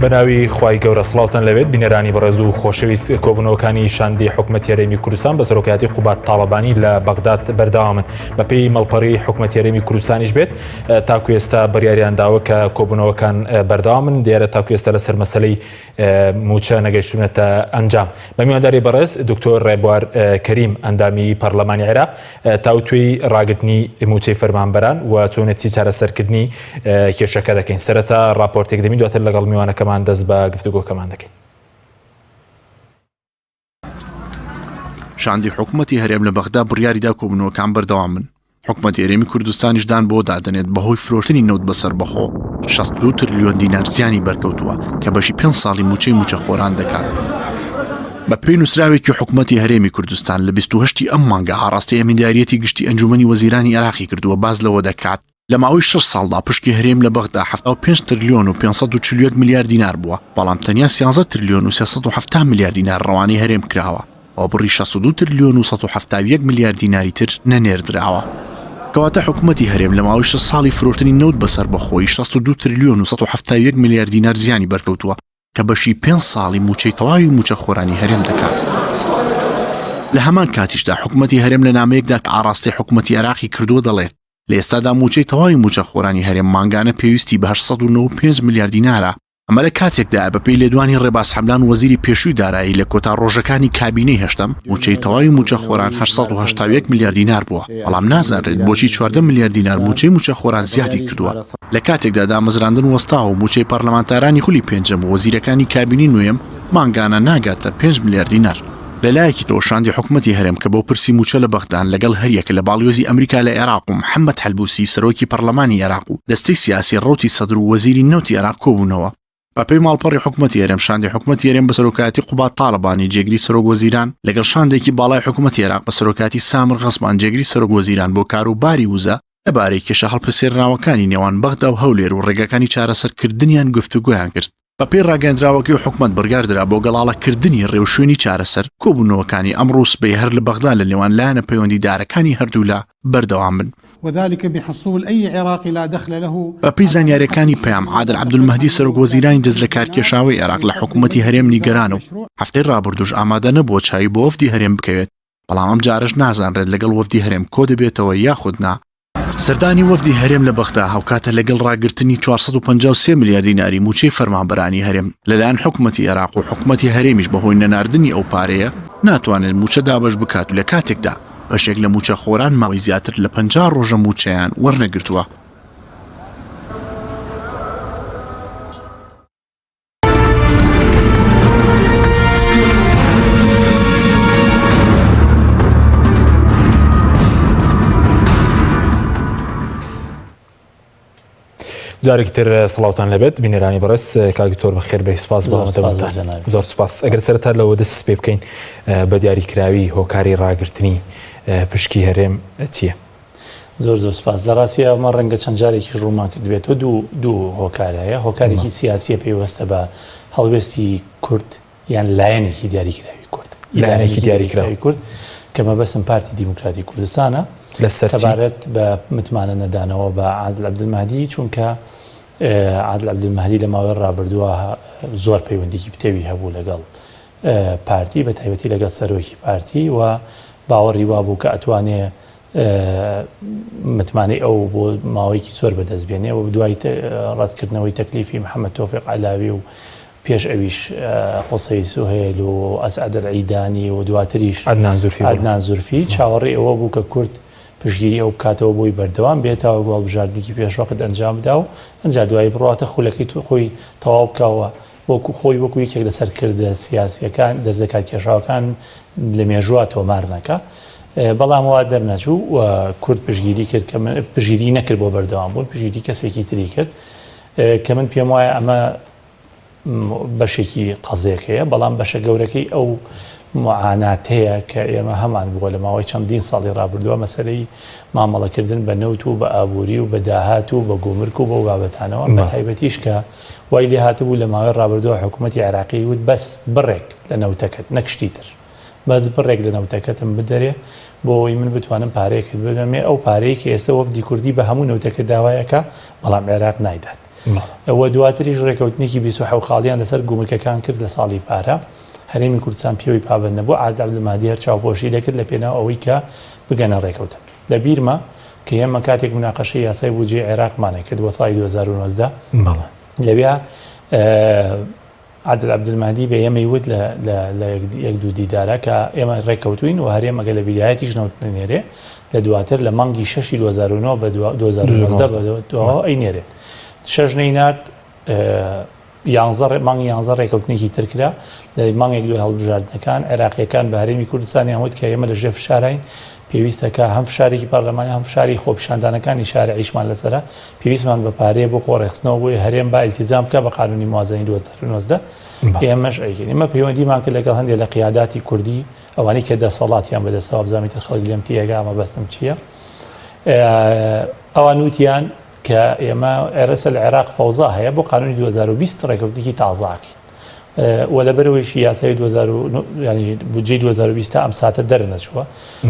بەناوی خوای گەورە سڵاوتان لەوێت بینەرانی بەڕێز و خۆشەویست کۆبوونەوەکانی شاندی حکومەت هەرێمی کوردستان بە سەرۆکایەتی قوبات تاڵەبانی لە بەغداد بەردەوامن بەپێی مەڵپەڕی حکومەت هەرێمی کوردستانیش بێت تاکو ئێستا بڕیاریان داوە کە کۆبوونەوەکان بەردەوامن دیارە تاکو ئێستا لەسەر مەسەلەی موچە نەگەیشتونەتە ئەنجام بە میوانداری بەڕێز دکتۆر ڕێبوار کەریم ئەندامی پەرلەمانی عێراق تاوتوێی ڕاگرتنی موچەی فەرمانبەران و چۆنێتی چارەسەرکردنی کێشەکە دەکەین سەرەتا راپۆرتێک دەمین دواتر لەگەڵ میوانەکەمان دەست بە گفتوگۆکەمان دەکەین. شاندی حکومەتی هەرێم لە بەغدا بڕیاریدا کۆبوونەوەکان بەردەوام بن. حکومەتی هەرێمی کوردستانیشدان بۆ دادەنێت بەهۆی فرۆشتنی نەوت بەسەر بەخۆ 62 تریلیۆن دینار زیانی بەرکەوتووە کە بەشی 5 ساڵی موچەی موچەخۆران دەکات. بە پێی نووسراوێکی حکومەتی هەرێمی کوردستان لە 28 ئەم مانگە هاڕاستی ئەمینداریەتی گشتی ئەنجومەنی وەزیرانی عێراقی کردووە باز لەوە دەکات لە ماوەی 6 ساڵدا پشکی هەرێم لە بەغدا 75 تریلیۆن و 541 میلیارد دینار بووە بەڵام تەنیا 13 تریلیۆن و 370 میلیارد دینار ڕەوانەی هەرێم کراوە و بڕی 62 تریلیۆن و 171 میلیارد دیناری تر نەنێردراوە. کەواتە حکومەتی هەرێم لە ماوەی 6 ساڵی فرۆشتنی نەوت بەسەر بەخۆی 62 تریلیۆن و 171 میلیارد دینار زیانی بەرکەوتووە کە بەشی 5 ساڵی موچەی تەواوی موچەخۆرانی هەرێم دەکات. لە هەمان کاتیشدا حکومەتی هەرێم لە نامەیەکدا کە ئاڕاستی حکومەتی عێراقی کردووە دەڵێت لە ئێستادا موچەی تەواوی موچەخۆرانی هەرێم مانگانە پێویستی بە 895 میلیارد دینارە. ئەمە لە کاتێکدا بەپێی لێدوانی ڕێباز حەملان وەزیری پێشووی دارایی لە کۆتا ڕۆژەکانی کابینەی هەشتم موچەی تەواوی موچەخۆران 881 میلیارد دینار بووە بەڵام نازانرێت بۆچی 14 میلیارد دینار موچەی موچەخۆران زیادی کردووە. لە کاتێکدا دامەزراندن وەستاوە و موچەی پەرلەمانتارانی خولی پێنجەم و وەزیرەکانی کابینی نوێم مانگانە ناگاتە 5 میلیارد دینار. لەلایەکی تۆ شاندی حکومەتی هەرێم کە بۆ پرسی موچە لە بەغدان لەگەڵ هەریەکە لە باڵیۆزی ئەمریکا لە عێراق و محەممەد حەلبوسی سەرۆکی پەرلەمانی عێراق و دەستەی سیاسی ڕۆتی سەدر و وەزیری نەوتی عێراق کۆبوونەوە. بەپێی ماڵپەڕی حکومەتی هەرێم شاندی حکومەتی هەرێم بە سەرۆکایەتی قوبات تاڵەبانی جێگری سەرۆک وەزیران لەگەڵ شاندێکی باڵای حکومەتی عێراق بە سەرۆکاتی سامر غەسمان جێگری سەرۆک وەزیران بۆ کاروباری وزە لەبارەی کێشە هەڵپرسێنراوەکانی نێوان بەغدا و هەولێر و ڕێگەکانی چارەسەرکردنیان گفتوگۆیان کرد. بەپێی ڕاگەندراوەکەی حکومەت بڕیاردرا بۆ گەڵاڵەکردنی ڕێوشوێنی چارەسەر کۆبوونەوەکانی ئەمڕۆ سبەی هەر لە بەغدا لە نێوان لایەنە پەیوەندیدارەکانی هەردوولا بەردەوام بن. وذلك بحصول أي عراقي لا دخل له. بەپێی زانیاریەکانی پەیام عادل عەبدولمەهدی سەرۆک وەزیرانی دەست لە کارکێشاوی عێراق لە حکومەتی هەرێم نیگەرانە و هەفتەی ڕابردوش ئامادە نەبووە چاوی بۆ وەفدی هەرێم بکەوێت بەڵام ئەم جارش نازانرێت لەگەڵ وەفدی هەرێم کۆ دەبێتەوە یاخود نا. سەردانی وەفدی هەرێم لە بەغدا هاوکاتە لەگەڵ ڕاگررتنی 453 میلیارد دیناری موچەی فەرمانبەرانی هەرێم لەلایەن حکومەتی عێراق و حکومەتی هەرێمیش بەهۆی نەناردنی ئەو پارەیە ناتوانێت موچە دابەش بکات و لە کاتێکدا بەشێک لە موچەخۆران ماوەی زیاتر لە 50 ڕۆژە موچەیان وەرنەگرتووە. جارێکی تر سڵاوتان لەبێت بینەرانی بەڕێز کاگتۆر بەخێر بێ سوپاس بەڵامەتەوەتان زۆر سوپاس. ئەگەر سەرەتا لەوە دەست پێ بکەین بە دیاریکراوی هۆکاری ڕاگررتنی پشکی هەرێم چییە؟ زۆر سوپاس. لە ڕاستی ئەمە ڕەنگە چەند جارێکی ڕوومان کردبێتەوە دوو هۆکارەیە هۆکارێکی سیاسیە پێیوەستە بە هەڵوێستی کورد یان لایەنێکی دیاریکراوی کورد لایەنێکی دیاریکراوی کورد کە مەبەستم پارتی دیموکراتی کوردستانە سەبارەت بە متمانە نەدانەوە بە عادل عەبدولمەهدی چونکە عادل عەبدولمەهدی لە ماوەی ڕابردووە زۆر پەیوەندێکی پتێوی هەبوو لەگەڵ پارتی بە تایبەتی لەگەڵ سەرۆکی پارتی و باوەڕی وا بوو کە ئەتوانێ متمانەی ئەو بۆ ماوەیەکی زۆر بەدەستبێنێ و دوای ڕەتکردنەوەی تەکلیفی محەممەد تۆفیق عەلاوی و پێش ئەویش قسەی سوهێل و ئەسعەد العیدانی و دواتریش عەدنان زورفی چاوەڕێی ئەوە بوو کە کورد پشگیری ئەو بکاتەوە بۆی بەردەوام بێتەوە گوڵبژاردنێکی پێشوەقت ئەنجام بدا و ئەنج دوایی بڕاتە خولەکەی خۆی تەواو بکەوە وەکو خۆی وەکو یەکێک لە سەرکردە سیاسیەکان دەست دەکات کێشاوەکان لە مێژووە تۆمار نەکە بەڵام وا دەرنەچوو و کورد پشگیری کرد کە من پشگیری نەکرد بۆ بەردەوام بوون پشگیری کەسێکی تری کرد کە من پێم وایە ئەمە بەشێکی قەزێکەیە بەڵام بەشە گەورەکەی ئەو معاناتەیە کە ئێمە هەمان بووە لە ماوەی چەندین ساڵی ڕابردووە مەسەلەی مامەڵەکردن بە نەوت و بە ئابووری و بە داهات و بە گۆمرک و بە بابەتانەوە بە تایبەتیش کە وای لێ هاتبوو لە ماوەی ڕابردووە حکوومەتی عێراقی وت بەس بڕێک لە نەوتەکەت نەکشتی تر بەس بڕێک لە نەوتەکەتم بدەرێ بۆ ئەوی من بتوانم پارەیەکت بدەمێ ئەو پارەیە کە ئێستا وەفدی کوردی بە هەموو نەوتەکە داوایەکە بەڵام عێراق نایدات ئەوە دواتریش ڕێکەوتنێکی 27 خاڵیان لەسەر گومرگەکان کرد لە ساڵی پارە هەرێمی کوردستان پێوەی پابند نەبوو عادل عەبدولمەهدی هەر چاوپۆشی دەکرد لە پێناو ئەوەی کە بگەنە ڕێکەوتن لە بیرمە کە ئێمە کاتێک مناقەشەی یاسای بودجێ عێراقمانە کرد بۆ ساڵی 2019 لەوێ عادل عەبدولمەهدی بە ئێمەی وت لە یەک دوو دیدارە کە ئێمە ڕێکەوتوین و هەرێمەگە لە بیدایەتیش نەوتنێرێ لە دواتر لە مانگی 6 2009 بە 2019 ئەی نێرێت 6 نەینارد مانگی 11 ڕێکەوتنێکی ترکرا لە مانگێک دوای هەڵبژاردنەکان عێراقیەکان بە هەرێمی کوردستانی هەمووت کە ئێمە لە ژێر فشارین پێویستەکە هەم فشارێکی پەرلەمانی هەم فشاری خۆپیشاندانەکانی شارعیشمان لەسەرە پێویستمان بە پارەیە بۆ خۆڕێخستنەوە بۆی هەرێم با ئیلتیزام بکە بە قانونی موازنەی 2019 ئێمەش ئەیکەین ئێمە پەیوەندیمان کرد لەگەڵ هەندێک لە قیاداتی کوردی ئەوانەی کە دەسەڵاتیان بەدەستەوە بزانیتر خەڵک لێم تێگا ئەمە بەستم چییە ئەوان وتیان کە ئێمە ئێرەسە لە عێراق فەوزا هەیە بۆ قانونی 2020 ڕێکەوتێکی تازاکەین وە لەبەرەوەیشی یاسای بودجێ 2020 ئەم ساتە دەرنەچووە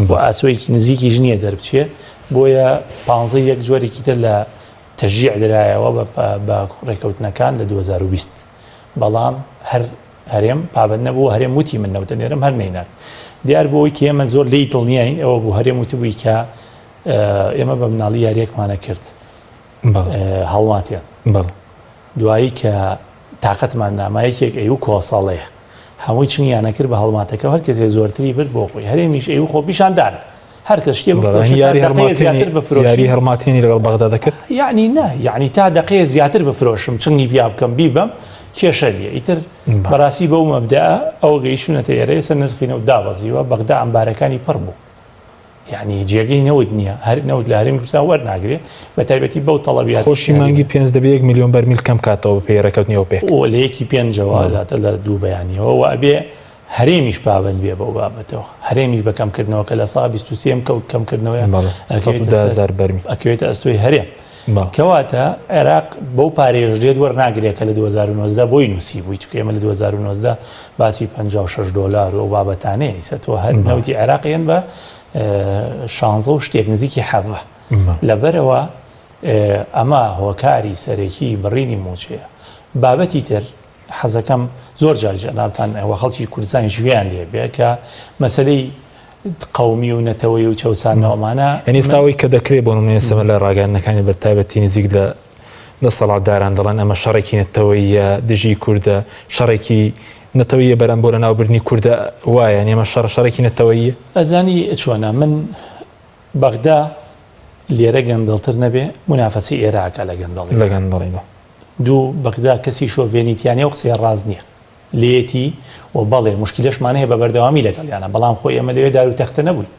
بۆ ئاسۆیەکی نزیکی ژنیە دەربچێ بۆیە 15 یەک جۆرێکی تر لە تەژیع درایەوە بە ڕێکەوتنەکان لە 2020 بەڵام هەر هەرێم پابند نەبوو هەرێم وتی من نەوتە نێرم هەر نەینات دیار بۆەوەی کە ئێمە زۆر لی دڵنیاین ئەوە بوو هەرێم وتبووی کە ئێمە بە مناڵی یاریەکمانە کرد هەڵماتیان دوایی کە تااقەتمان نامایەکێک ئەو کۆساڵەیە هەمووی چنگیانە کرد بە هەڵماتەکە هەر کەسێ زۆرتری برد بۆ خۆی هەرێمیش ئەو خۆ پیشاندان هەر کەس شتێ یاری هەڵماتێنی لەگەڵ بەغدا دەکرد یعنی نه یعنی تا دقەیە زیاتر بفرۆشم چنگی بیا بکەم بیبم کێشەریە ئیتر بەڕاستی بەو مەبدە ئەو گەیشتونەتە ئێرەیە سەر نرخینە و دابەزیوە بەغدا ئەمبارەکانی پڕ بوو یعنی جێگەی نەوت نییە هەر نەوت لە هەرێمی کوردستان وەرناگرێ بە تایبەتی بەو تەڵەبیات خۆشی مانگی 5 میلیۆن بەرمیل کەم کاتەوە بە پێی ڕێکەوتنیەوە پێ لە یەکی پێنجەوە لە دوو بەیانیەوە و ئەبێ هەرێمیش پابند بێ بەو بابەتەوە هەرێمیش بە کەمکردنەوەکە لە سا 23 کەوت کەمکردنەوەی 100,000 بەرمی ئەکەوێتە ئەستۆی هەرێم کەواتە عێراق بەو پارێژێت وەرناگرێت کە لە 2019 بۆی نووسی بووی چکە ئێمە لە 2019 باسی $56 و بابەتانەیە ئیسەتەوە هەر نەوتی عێراقیان بە 16 شتێک نزیکی حەڤە لەبەرەوە ئەمە هۆکاری سەرەکی بڕینی موچەیە بابەتی تر حەزەکەم زۆر جارجەنابتان ئەوە خەڵکی کوردستانی ژویان لێ بێ کە مەسەلەی قەومی و نەتەوەی و چەوسانەوەمانە ئێستاوەی کە دەکرێت بۆ نمونێسەمە لە ڕاگەاندنەکانی بە تایبەتی نزیک لە دەسەڵاتداران دەڵێن ئەمە شەڕێکی نەتەوەیە دژی کووردە شەڕێکی نەتەوەیە بەرەم بۆ لە ناوبردنی کووردە وایە ئێمە شەڕێکی نەتەوەیە ئەزانی چۆنە من بەغدا لێرە گەندڵتر نەبێ منافەسی عێراقە لە گەندەڵی دوو بەغدا کەسی شۆڤێنیتیانە و قسەی ڕاز نییە لێتی و بەڵێ مشکلەشمان هەیە بە بەردەوامی لەگەڵیانە بەڵام خۆی ئێمە لەوێ دار و تەختە نەبووین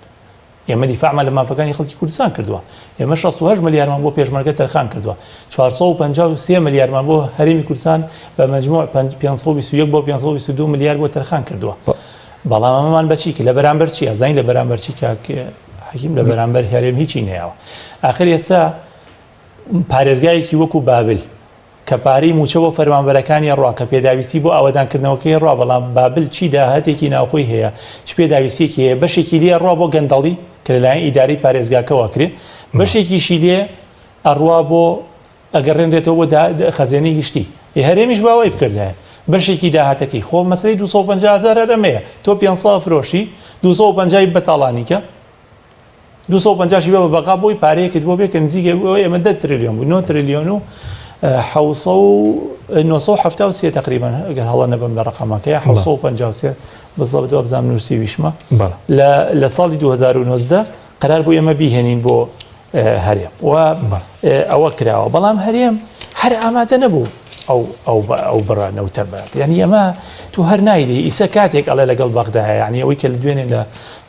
ئێمە دیفاعمان لە مافەکانی خەڵکی کوردستان کردووە ئێمە 68 ملیارمان بۆ پێشمەرگە تەرخان کردووە 453 ملیارمان بۆ هەرێمی کوردستان بە مەجموع 521 بۆ 522 ملیار بۆ تەرخان کردووە بەڵام ئەمەمان بەچی لە بەرامبەر چی ئەزانین لە بەرامبەر چی حەکیم لە بەرامبەر هەرێم هیچی نەیەوە ئاخر ئێستا پارێزگایەکی وەکو بابل کە پارەی موچە بۆ فەرمانبەرەکانی ڕوا کە پێداویستی بۆ ئاوەدانکردنەوەکەی ڕوا بەڵام بابل چیدا هەتێکی ناوخۆی هەیە چ پێداویستێکی هەیە بەشێکی لێ ڕوا بۆ گەندەڵی کە لەلایەن ئیداری پارێزگاکەوە کرێ بەشێکیشی لێ ئەڕوا بۆ ئەگەڕێنرێتەوە بۆ خەزێنەی گشتی هەرێمیش باوەی بکردایە بەشێکی داهاتەکەی خۆ مەسەی 250,000 هەرەمەیە تۆ 500 فرۆشی 250 بەتاڵانیکە 250 بە بەقا بۆی پارەیەکت بۆ بێ کە نزیکە ئێمە 10 تریلیۆن بوو 9 تریلیۆن و 973 تقریبا ئەگەر هەڵە نەبم لە ڕقەمەکەی 953 بزەبت بزانام نووسی ویشمە لە ساڵی 2019 قرار بوو ئێمە بیهێنین بۆ هەرێم و ئەوە کراوە بەڵام هەرێم هەر ئامادە نەبوو ئەو بڕانەوتە بات یعنی ئەمە تو هەر نایدی ئیسە کاتێک ئەڵێ لەگەڵ بەغدا هەیە یعنی ئەوەی کە لە دوێنێ لە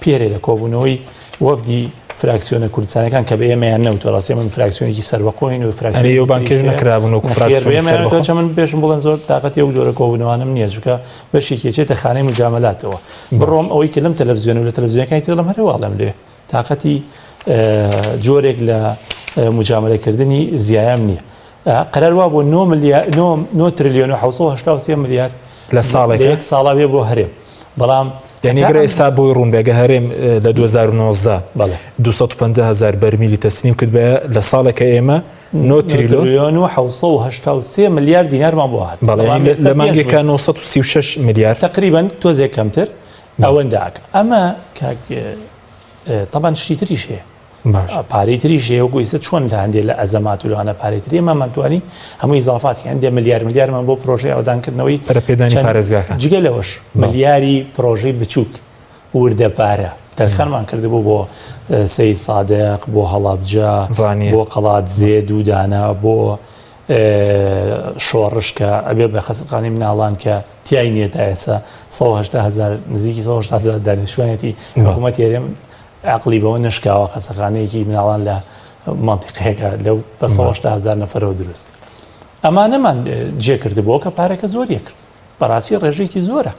پێرێ لە کۆبوونەوەی وەفدی فراکسیۆنە کوردستانەکان کە بە ئێمەیان نەوتۆ ڕاستی من فراکسیۆنێکی سەربەخۆین و فراکسیۆن بانکێژ نەکرابوون و فراکسیۆن من پێشم بڵێن زۆر تااقەتی ئەو جۆرە کۆبوونەوەوانم نییە چونکە بەشێکی چێتە خانەی مجاملاتەوە بڕۆم ئەوەی کە لەم تەلەڤیزیۆن و لە تەلەڤیزیۆنەکانی تر لەم هەرواڵم لێ تااقەتی جۆرێک لە مجاملەکردنی زیایام نییە قرار وا بۆ 9 تریلیۆن و 783 ملیار لە ساڵێک ساڵا بێ بۆ هەرێم بەڵام یعنیگەر ئێستا بۆی ڕوونبێگە هەرێم لە 2019 250,000 بەرمیلی تەسنیم کرد بە لە ساڵێکە ئێمە تریلیۆن و 1970 ملیار دینارمان بۆ هات لە مانگێکە 936 ملیار تقریبا تۆزێک کەمتر ئەوەنداکە ئەمە طبعا شتی تریش هەیە پارەی تریش هەیە وەکو ئێستا چۆن لە هەندێک لە ئەزەمات و لەوانە پارەی تری ئەمەمانتوانی هەمووی ئیزافاتی هەندێک ملیارمان بۆ پرۆژەی ئەوەدانکردنەوەی پەرەپێدانی پارێزگاکان جگە لەوەش ملیاری پرۆژەی بچووک وردە پارە تەرخانمان کردبوو بۆ سەید سادق بۆ هەڵابجا بۆ قەڵات زێ دوودانە بۆ شۆڕشکە ئەبێ بە خەسقانی مناڵان کە تیای نێتە ئێستا 180,000 نزیکی 180,000 دانیشتوانێتی حکوومەت هێرێم عقلی بەوە نشکاوە خەسەخانەیەکی مناڵان لە منتیقەیەکە لەو بە 180,000 نەفەرەوە دروست ئەمانەمان جێ کردبووە کە پارێکە زۆریە کرد بەڕاستی ڕێژێکی زۆرە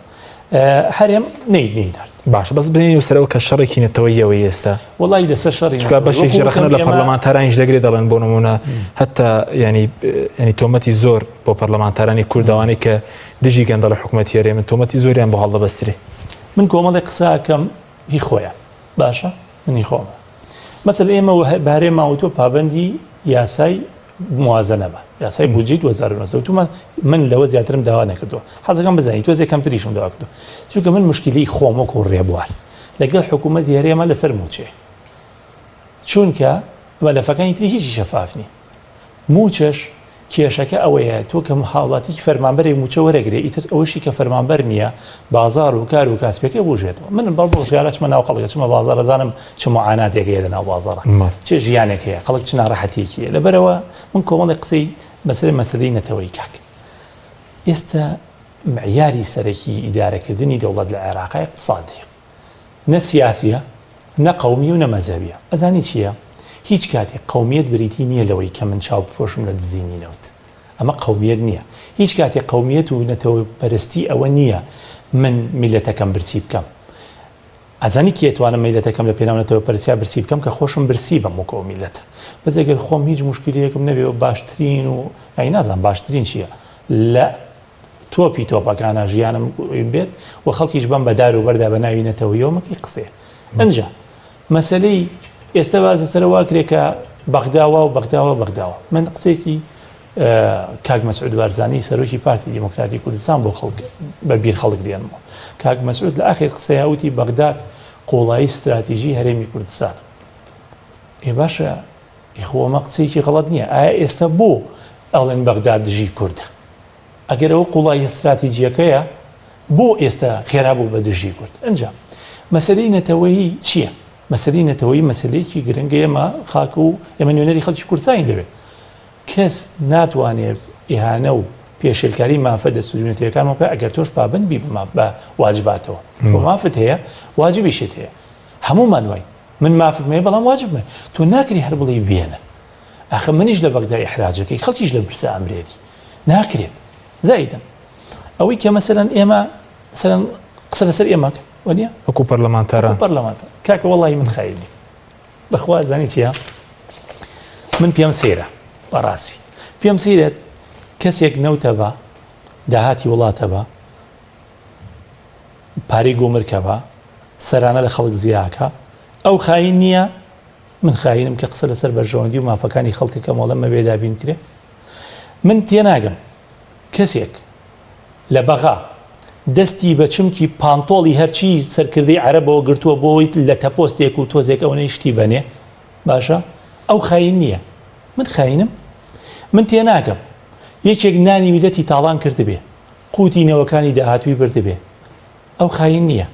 هەرێم نەیدارد باش بەس بنێ سەرەوە کە شەڕێکی نەتەوەیەوەی ئێستا وڵی لەسەر شەڕی چکە بەشێکی ڕخنە لە پەرلەمانتارانیش دەگرێت دەڵێن بۆ نمونە هەتا ینی تۆمەتی زۆر بۆ پەرلەمانتارانی کوردەوانی کە دژی گەندە لە حکوومەت هێرێ من تۆمەتی زۆریان بۆ هەڵدەبەستری من کۆمەڵی قساکەم هی خۆیان باشە منی خۆمە مەسەل ئێمە بارێ ماوەتۆ پابەندی یاسای موازنەمە یاسای بودجەی 2009 من لەوە زیاترم داوا نەکردووە حەزەکەم بزانین تۆ زێکەم تریشم داوا کردو چونکە من مشکلی خۆمە و ڕێبوار لەگەڵ حکوومەت هێرێمە لەسەر موچێ چونکە مەلەفەکانی تری هیچی شەفاف نی موچەش کێشەکە ئەوەیە تۆ کە حاڵاتێکی فەرمانبەری موچە وەرەگرێ ئیتر ئەوەشی کە فەرمانبەر نییە بازار و کار و کاسبەکە بژێتەوە من بەڵ ژیانە چمە ناو قەڵگە چمە بازار ئەزانم چ معاناتێکەیە لە ناو بازارە چێ ژیانێک هەیە قەڵک چ ناڕەحەتێکیە لەبەرەوە من کۆمەڵی قسەی مەسەلەی نەتەوەی کاک ئێستا معیاری سەرەکی ئیدارەکردنی دەوڵەت لە عێراق اقتصادیە نە سیاسیە نە قەومی و نە مەزهەبیە ئەزانی چییە هیچ کاتێک قەومیەت بریتی نییە لەوەی کە من چاو بپۆشم لە دزینینەوت ئەمە قەومیەت نییە هیچ کاتێک قەومیەت و نەتەوە پەرستی ئەوە نییە من میلەتەکەم برسی بکەم ئەزانی کێتوانم میلەتەکەم لە پێناونەتەوە پەرسیا برسی بکەم کە خۆشم برسی بەم وەکەوە میلەتە بەس ئەگەر خۆم هیچ مشکلەیەکم نەبێ باشترین و ئەی نازان باشترین چییە لە تۆپی تۆپەکانە ژیانم بێت و خەڵکیش بەم بەدار و بەردا بە ناوی نەتەوەیەوەمەکەی قسێ ئەنجا مەسەلەی ئێستا بازە سەرەوە کرێکە بەغداوە و بەغداوە من قسێکی کاک مەسعود بارزانی سەرۆکی پارتی دیموکراتی کوردستان بۆ خەڵک بەبیر خەڵک دێنمەوە کاک مەسعود لە ئاخر قسەیە وتی بەغداد قوڵایی استراتیژی هەرێمی کوردستان باشە ئێخۆمە قسەیەکی غەڵەت نییە ئایا ئێستا بۆ ئەڵێن بەغداد دژی کوردە ئەگەر ئەوە قوڵایی استراتیژیەکەیە بۆ ئێستا خێرا بوو بە دژی کورد ئەنجا مەسەلەی نەتەوەیی چییە مەسەلەی نەتەوەیی مەسەلەیەکی گرنگە ئێمە خاک و ئێمە نوێنەری خەڵکی کوردستانی لەوێ کەس ناتوانێت ئیهانە و پێشێلکاری مافە دەسوودونەتەکان وکە ئەگەر تۆش پابند بی بە واجباتەوە تۆ مافت هەیە واجبیشت هەیە هەمومان وای من مافت مەیە بەڵام واجبمە تۆ ناکری هەر بڵێ بێنە ئاخە منیش لە بەغدا ئیحراجەکەی خەڵکیش لە برسە ئەمرێتی ناکرێت زایدن ئەوەی کە مەسەلەن ئێمە مەسەلەن قسە لەسەر ئێمەکە وەنیە وەکو پەرلەمانتاران کاکە وەڵی من خایلی بەخوا زانی چیە من پێم سەیرە بەڕاستی پێم سەیرێت کەسێک نەوتە بە داهاتی وڵاتە بە پارەی گۆمرکە بە سەرانە لە خەڵک زیاکە ئەو خاین نییە من خاینم کە قسە لەسەر بەرژەوەندی و مافەکانی خەڵکەکە مۆڵە مەبێدا بین کرێ من تێناگەم کەسێک لە بەغا دەستی بە چمکی پانتۆڵی هەرچی سەرکردەی عەرەبەوە گرتووە بۆی لە تەپۆستێک و تۆزێک ئەوەی شتی بەنێ باشە ئەو خاین نییە من خاینم من تێناگەم یەکێک نانی میلەتی تاڵان کردبێ قوتی نەوەکانی داهاتوی بردبێ ئەو خاین نییە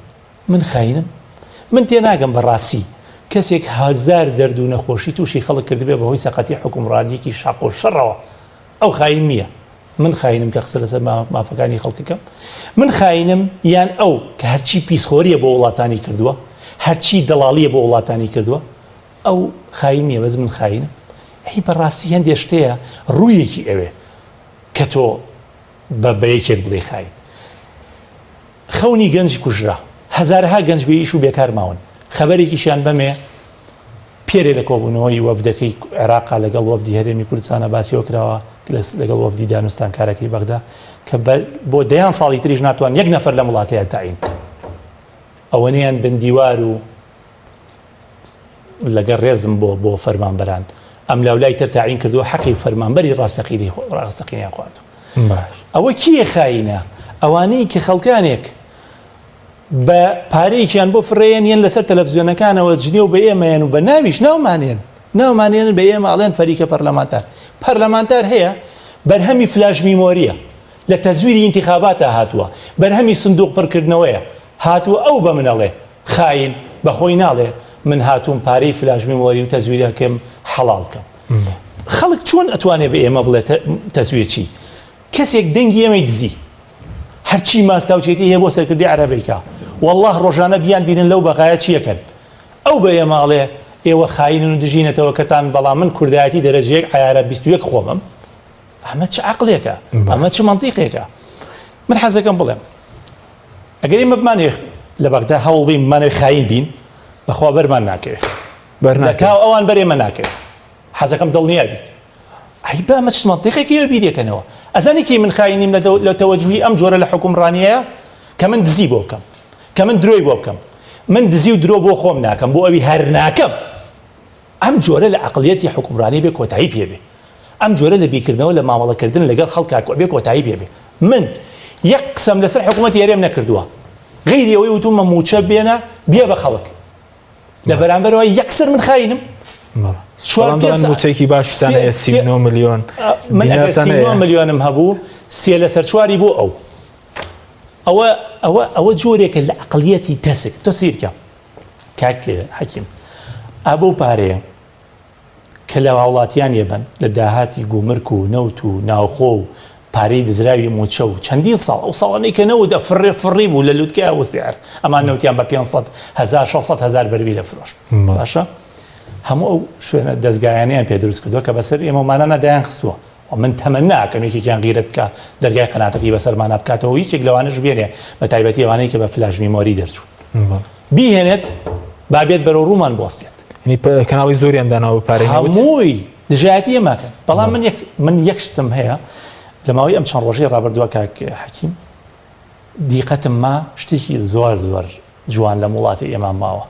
من خاینم من تێناگەم بەڕاستی کەسێک هەزار دەرد و نەخۆشی تووشی خەڵک کردبێ بەهۆی سەقەتی حکومڕانیەکی شاق و شەڕەوە ئەو خاین نییە من خاینم کە قسە لەسەر مافەکانی خەڵکەکەم من خاینم یان ئەو کە هەرچی پیسخۆریە بۆ وڵاتانی کردووە هەرچی دەڵاڵیە بۆ وڵاتانی کردووە ئەو خاین نییە بەس من خاینم هی بەڕاستی هەندێک شتەیە ڕوویەکی ئەوێ کە تۆ بە یەکێک بڵێ خاین خەونی گەنج کوژرا هەزارها گەنج بێئیش و بێکار ماون خەبەرێکیشیان بەمێ پێرێ لە کۆبوونەوەی وەفدەکەی عێراقا لەگەڵ وەفدی هەرێمی کوردستانە باسیەوە کراوە لەگەڵ وەفدی دانوستان کارەکەی بەغدا کە بۆ دەیان ساڵی تریش ناتوان یەک نەفەر لە وڵاتەیە تاین ئەوەنەیان بندیوار و لەگەڵ ڕێزم بۆ فەرمانبەران ئەم لەولای تر تاعین کردووە حەقی فەرمانبەری ڕاستەقینیان خواردووە. باش ئەوە کیە خاینە؟ ئەوانەی کە خەڵکانێک بە پارەیەکیان بۆ فڕێن یەن لەسەر تەلەڤیزیۆنەکانەوە جنێ و بە ئێمەیان و بە ناویش ناومانێنن بە ئێمە ئەڵێن فەریکە پەرلەمانتار هەیە بەرهەمی فلاش میمۆریە لە تەزویری ئینتیخاباتە هاتووە بەرهەمی سندوق پڕکردنەوەیە هاتووە ئەو بە منەڵێ خاین بەخۆی ناڵێ من هاتووم پارەی فلاش میمۆری و تەزویرەکەم حەڵاڵ بکەم. خەڵک چۆن ئەتوانێت بە ئێمە بڵێت تەزویر چی؟ کەسێک دەنگی ئێمەی دزی هەرچی ماستاوچێتی هەیە بۆ سەرکردی عەرەبیکا والله ڕۆژانە بیان بینن لەو بەقایە چیەکەن ئەو بە ئێماڵێ ئێوە خاینن و دژینەتەوە کەتان بەڵام من کوردایەتی دەرەجەیەک عیارە 21 خۆمم. ئەمە چ عەقڵێکە؟ ئەمە چ مەنتیقێکە؟ من حەزەکەم بڵێم ئەگەر ئێمە بمانێ لە بەغدا هەوڵ بین بمانێ خاین بین بەخوا بەرمان ناکەوێت لەکاو ئەوان بەرێمە ناکەوێت حەزەکەم دڵنیا بیت ئەی بە ئەمە چ مەنتیقێکی ئێوە بیرێکەنەوە. ئەزانی کی من خاینیم لە تەوەجوهی ئەم جۆرە لە حکومڕانیەیە کە من دزی بۆ بکەم کە من درۆی بۆ بکەم من دزی و درۆ بۆ خۆم ناکەم بۆ ئەوی هەر ناکەم. ئەم جۆرە لە عەقڵیەتی حکومڕانی بێ کۆتایی پێبێ ئەم جۆرە لە بیرکردنەوە لە مامەڵەکردن لەگەڵ خەڵکا بێ کۆتایی پێبێ. من یەک قسەم لەسەر حکوومەتی هەرێم نەکردووە غەیری ئەوەی وتومە موچە بێنە بێ بە خەڵک لە بەرامبەرەوە یەکسەر من خاینم. موچەیەکی باشتانەیە 39 میلیۆن من ئەگەر 39 میلیۆنم هەبوو سێ لەسەر چواری بۆ ئەوە جۆرێکە لە عەقڵیەتی تەسک تۆ سیرکە کاک حەکیم ئابوو پارەیە کە لە وڵاتیان یەبن لە داهاتی گومرک و نەوت و ناوخۆ و پارەی دزراوی موچە و چەندین ساڵ ئەو ساڵانەی کە نەوت فڕی بوو لە لوتکە وسیار ئەمان نەوتیان بە 500 600 هزار بەروی لە فرۆشت باشە هەموو ئەو شوێنە دەستگایانیان پێ دروست کردووە کە بەسەر ئێمەمانە دایان خستووە من تەمە ناکەم یەکێکیان غیرەت بکە دەرگای قەناتەکەی بەسەرمانە بکاتەوە هیچێک لەوانەش بێنێ بە تایبەتی ئەوانەی کە بە فلاش میمۆری دەرچوون بیهێنێت بابێت بەرەو ڕوومان بوەستێت کەناڵی زۆریان داناوە پارەی هەمووی دژایەتی ئێماکەن. بەڵام من یەک شتم هەیە لە ماوەی ئەم چەند ڕۆژەی ڕابردووە کاک حەکیم دیقەتم ما شتێکی زۆر جوان لە وڵاتی ئێمە ماوە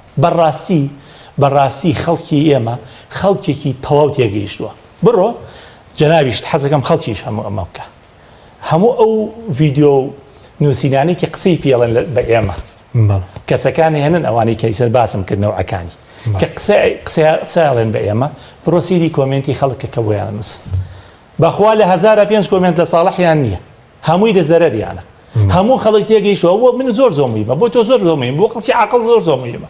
بەڕاستی خەڵکی ئێمە خەڵکێکی تەواو تێگەیشتووە بڕۆ جەنابیشت حەزەکەم خەڵکیش هەموو ئەمە بکە هەموو ئەو ڤیدیۆ نووسینانی کە قسەی پێڵێن بە ئێمە کەسەکانی هێنن ئەوانەی کەیسەر باسم کردنەوەکانی کە قسەیاڵێن بە ئێمە پرۆسیری کۆمنتی خەڵکە کە بۆیان نووسن بەخوا لە 1500 کۆمنت لە ساڵحیان نییە هەمووی لە زەرەریانە هەموو خەڵک تێگەیشتووە بۆ من زۆر زۆمیمە بۆ تۆ زۆر زۆمیم بۆ خەڵکی عاقڵ زۆر زۆمیمە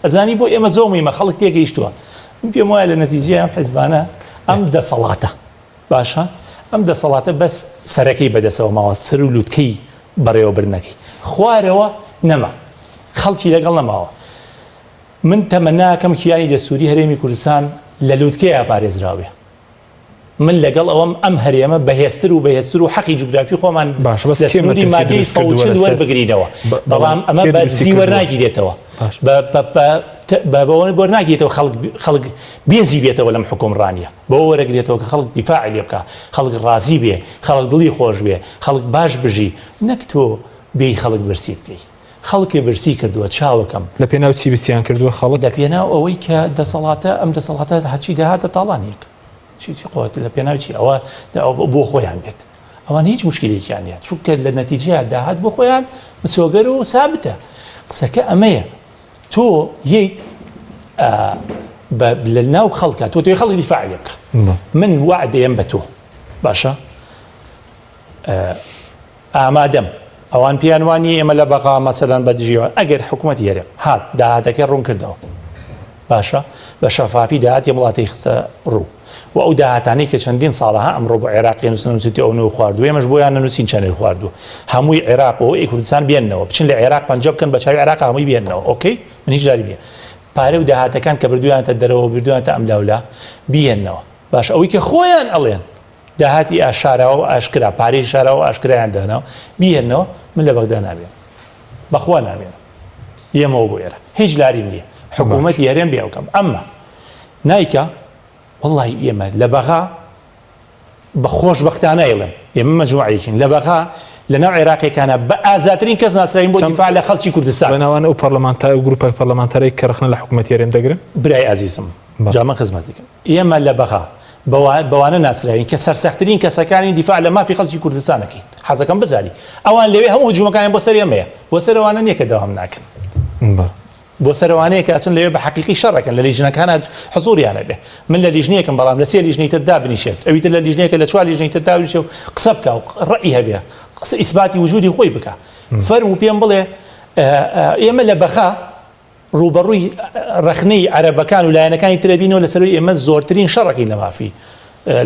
ئەزانی بۆ ئێمە زۆمیمە خەڵک تێگەیشتووە پێم وایە لە نەتیجەی ئەم حیزبانە ئەم دەسەڵاتە باشە ئەم دەسەڵاتە بەس سەرەکەی بەدەسەوە ماوە سەر و لووتکەی بەڕێوەبرنەکەی خوارەوە نەما خەڵکی لەگەڵ نەماوە. من تەمە ناکەم کیانی دەستوری هەرێمی کوردستان لە لووتکەیە پارێزراوێ من لەگەڵ ئەوەم ئەم هەرێمە بەهێزتر و حەقی جوگرافی خۆمان دەستوری مادەی سەوچل وەربگرینەوە بەڵام ئەمە بەرزی وەرناگیرێتەوە وەرناگیرێتەوە خەڵک بێزی بێتەوە لەم حکومڕانیە بۆ وەرەگرێتەوە کە خەڵک دیفاعی لێ بکە خەڵک ڕازی بێ خەڵک دڵی خۆش بێ خەڵک باش بژی نەک تۆ بێی خەڵک برسی بکەیت خەڵکی برسی کردووە چاوەکەم لە پێناو چی بسییان کردووە خەڵک لە پێناو ئەوەی کە دەسەڵاتە ئەم دەسەڵاتە هەچی داهاتە تاڵانێک چی قوت لە پێناوچی ئەوە بۆ خۆیان بێت ئەوان هیچ مشکلێکیان نیە چونکە لە نەتیجەیە داهات بۆ خۆیان مسۆگەر و سابتە قسەکە ئەمەیە تۆ یەیت لە ناو خەڵکە تۆ توی خەڵکی دیفاعی لێ بکە من وعدەیەم بە تۆ باشە ئامادەم ئەوان پیانوانی ئێمە لە بەقا مەسەلەن بە دژیەوە ئەگەر حکوومەتی هەرێ هات داهاتەکەی ڕوون کردەوە باشە بە شەفافی داهاتی وڵاتی خستە ڕوو و ئەو داهاتانەی کە چەندین ساڵەها ئەمڕۆ بۆ عێراقی نووسنووسیتی ئەو نوێ خواردووە ئێمەش بۆیان نووسین چەنێ خواردووە هەمووی عێراق و کوردستان بێننەوە بچن لە عێراق پەنجە بکەن بە چاوی عێراق هەمووی بێننەوە ئۆکەی من هیچ داری بێ پارە و داهاتەکان کە بردویانتە دەرەوە بردویانتە ئەملاولا بێننەوە باش ئەوەی کە خۆیان ئەڵێن داهاتی ئاشاراوە و ئاشکرا پارەی شاراوە و ئاشکرایان دەنەوە بێننەوە من لە بەغدا نابێن بەخوا نابێن ئێمەوە بۆ ئێرە هیچ لاریم نییە حکوومەتی هەرێم بێ بکەم ئەمما نایکە والله ئێمە لە بەغا بە خۆشبەختانە ئێڵێن ئێمە مەجموعەیەکین لە بەغا لە ناو عێراقیەکانە بە ئازاترین کەس ناسراین بۆ دیفاع لە خەڵکی کوردستان بەناوانە ئەو پەرلەمانتار و گروپە پەرلەمانتارەی کە رخنە لە حکوومەتی هەرێم دەگرن برای ئازیزم جامە خزمەتێکن ئێمە لە بەخا بەوانە ناسراین کە سەرسەختترین کەسەکانی دیفاع لە مافی خەڵکی کوردستانەکەین حەزەکەم بزاری ئەوان لەوێ هەموو هجوومەکانیان بۆ سەر ئێمەیە بۆ سەرەوانە نییە کە داوام ناکەن بۆ سەرەوانەیە کە ئەچن لەوێ بە حەقیقی شەڕەکەن لە لیژنەکانە حزوریانە بێ من لە لیژنەیەکم بەڵام لە سێ لیژنەی تردا بنیشێت ئەویتر لە لیژنەیەکە لە چوار لیژنەی تردا بنیشێ و قسە بکە و ڕەئی هەبێ قسە ئیسباتی وجودی خۆی بکە فەرمو و پێم بڵێ ئێمە لە بەخا ڕوبەڕووی ڕەخنەی عەرەبەکان و لایەنەکانی ترەبینەوە لەسەروی ئێمە زۆرترین شەڕەکەی لە مافی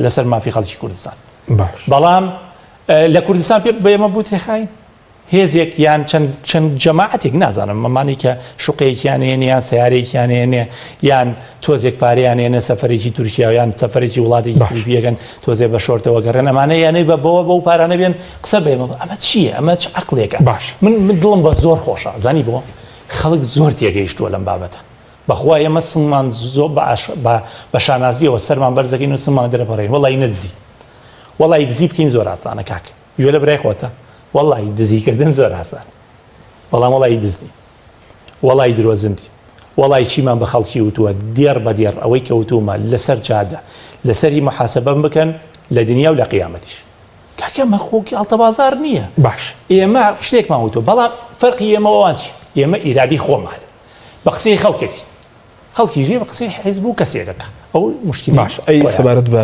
لەسەر مافی خەڵکی کوردستان بەڵام لە کوردستان پێ بە ئێمە بوو تێخاین هێزێک یان چەند جەماعەتێک نازانم مەمانی کە شوقەیەکیان هێنێ یان سیارەیەکیان هێنێ یان تۆزێک پارەیان هێنێ سەفەرێکی تورکیا یان سەفەرێکی وڵاتێکی تورکیەکەن تۆزێ بە شۆرتەوە گەڕێن ئەمانە یانەی بەو پارانە بێن قسە بێمە ئەمە چییە ئەمە چ عەقڵێکە باش من دڵم بە زۆر خۆشە زانی بۆ خەڵک زۆر تێگەیشتووە لەم بابەتە بەخوا ئێمە سنگمان زۆر بە شانازیەوە سەرمان بەرزەکەین و سنگمان دەرەپەڕین وەڵی نەدزی وەڵی دزی بکەین زۆر ئاسانە کاک گوێ لە برای خۆتە وەڵی دزیکردن زۆر ئاسان بەڵام وەڵی دزنی وەڵی درۆزندی وەڵی چیمان بە خەڵکی وتووە دێر بە دێر ئەوەی کە وتومە لەسەر جادە لەسەری محاسبەم بکەن لە دنیا و لە قیامەتیش کاکەمە خۆکی ئاڵتەبازار نییە باش ئێمە شتێکمان وتووە بەڵام فەرقی ئێمەوەوان چی ئێمە ئیرادی خۆمان بە قسەی خەڵکێکی خەڵکی ژێ بە قسەی حیزب و کەسێکەکە ئەو مشکلی باش ئەی سەبارەت بە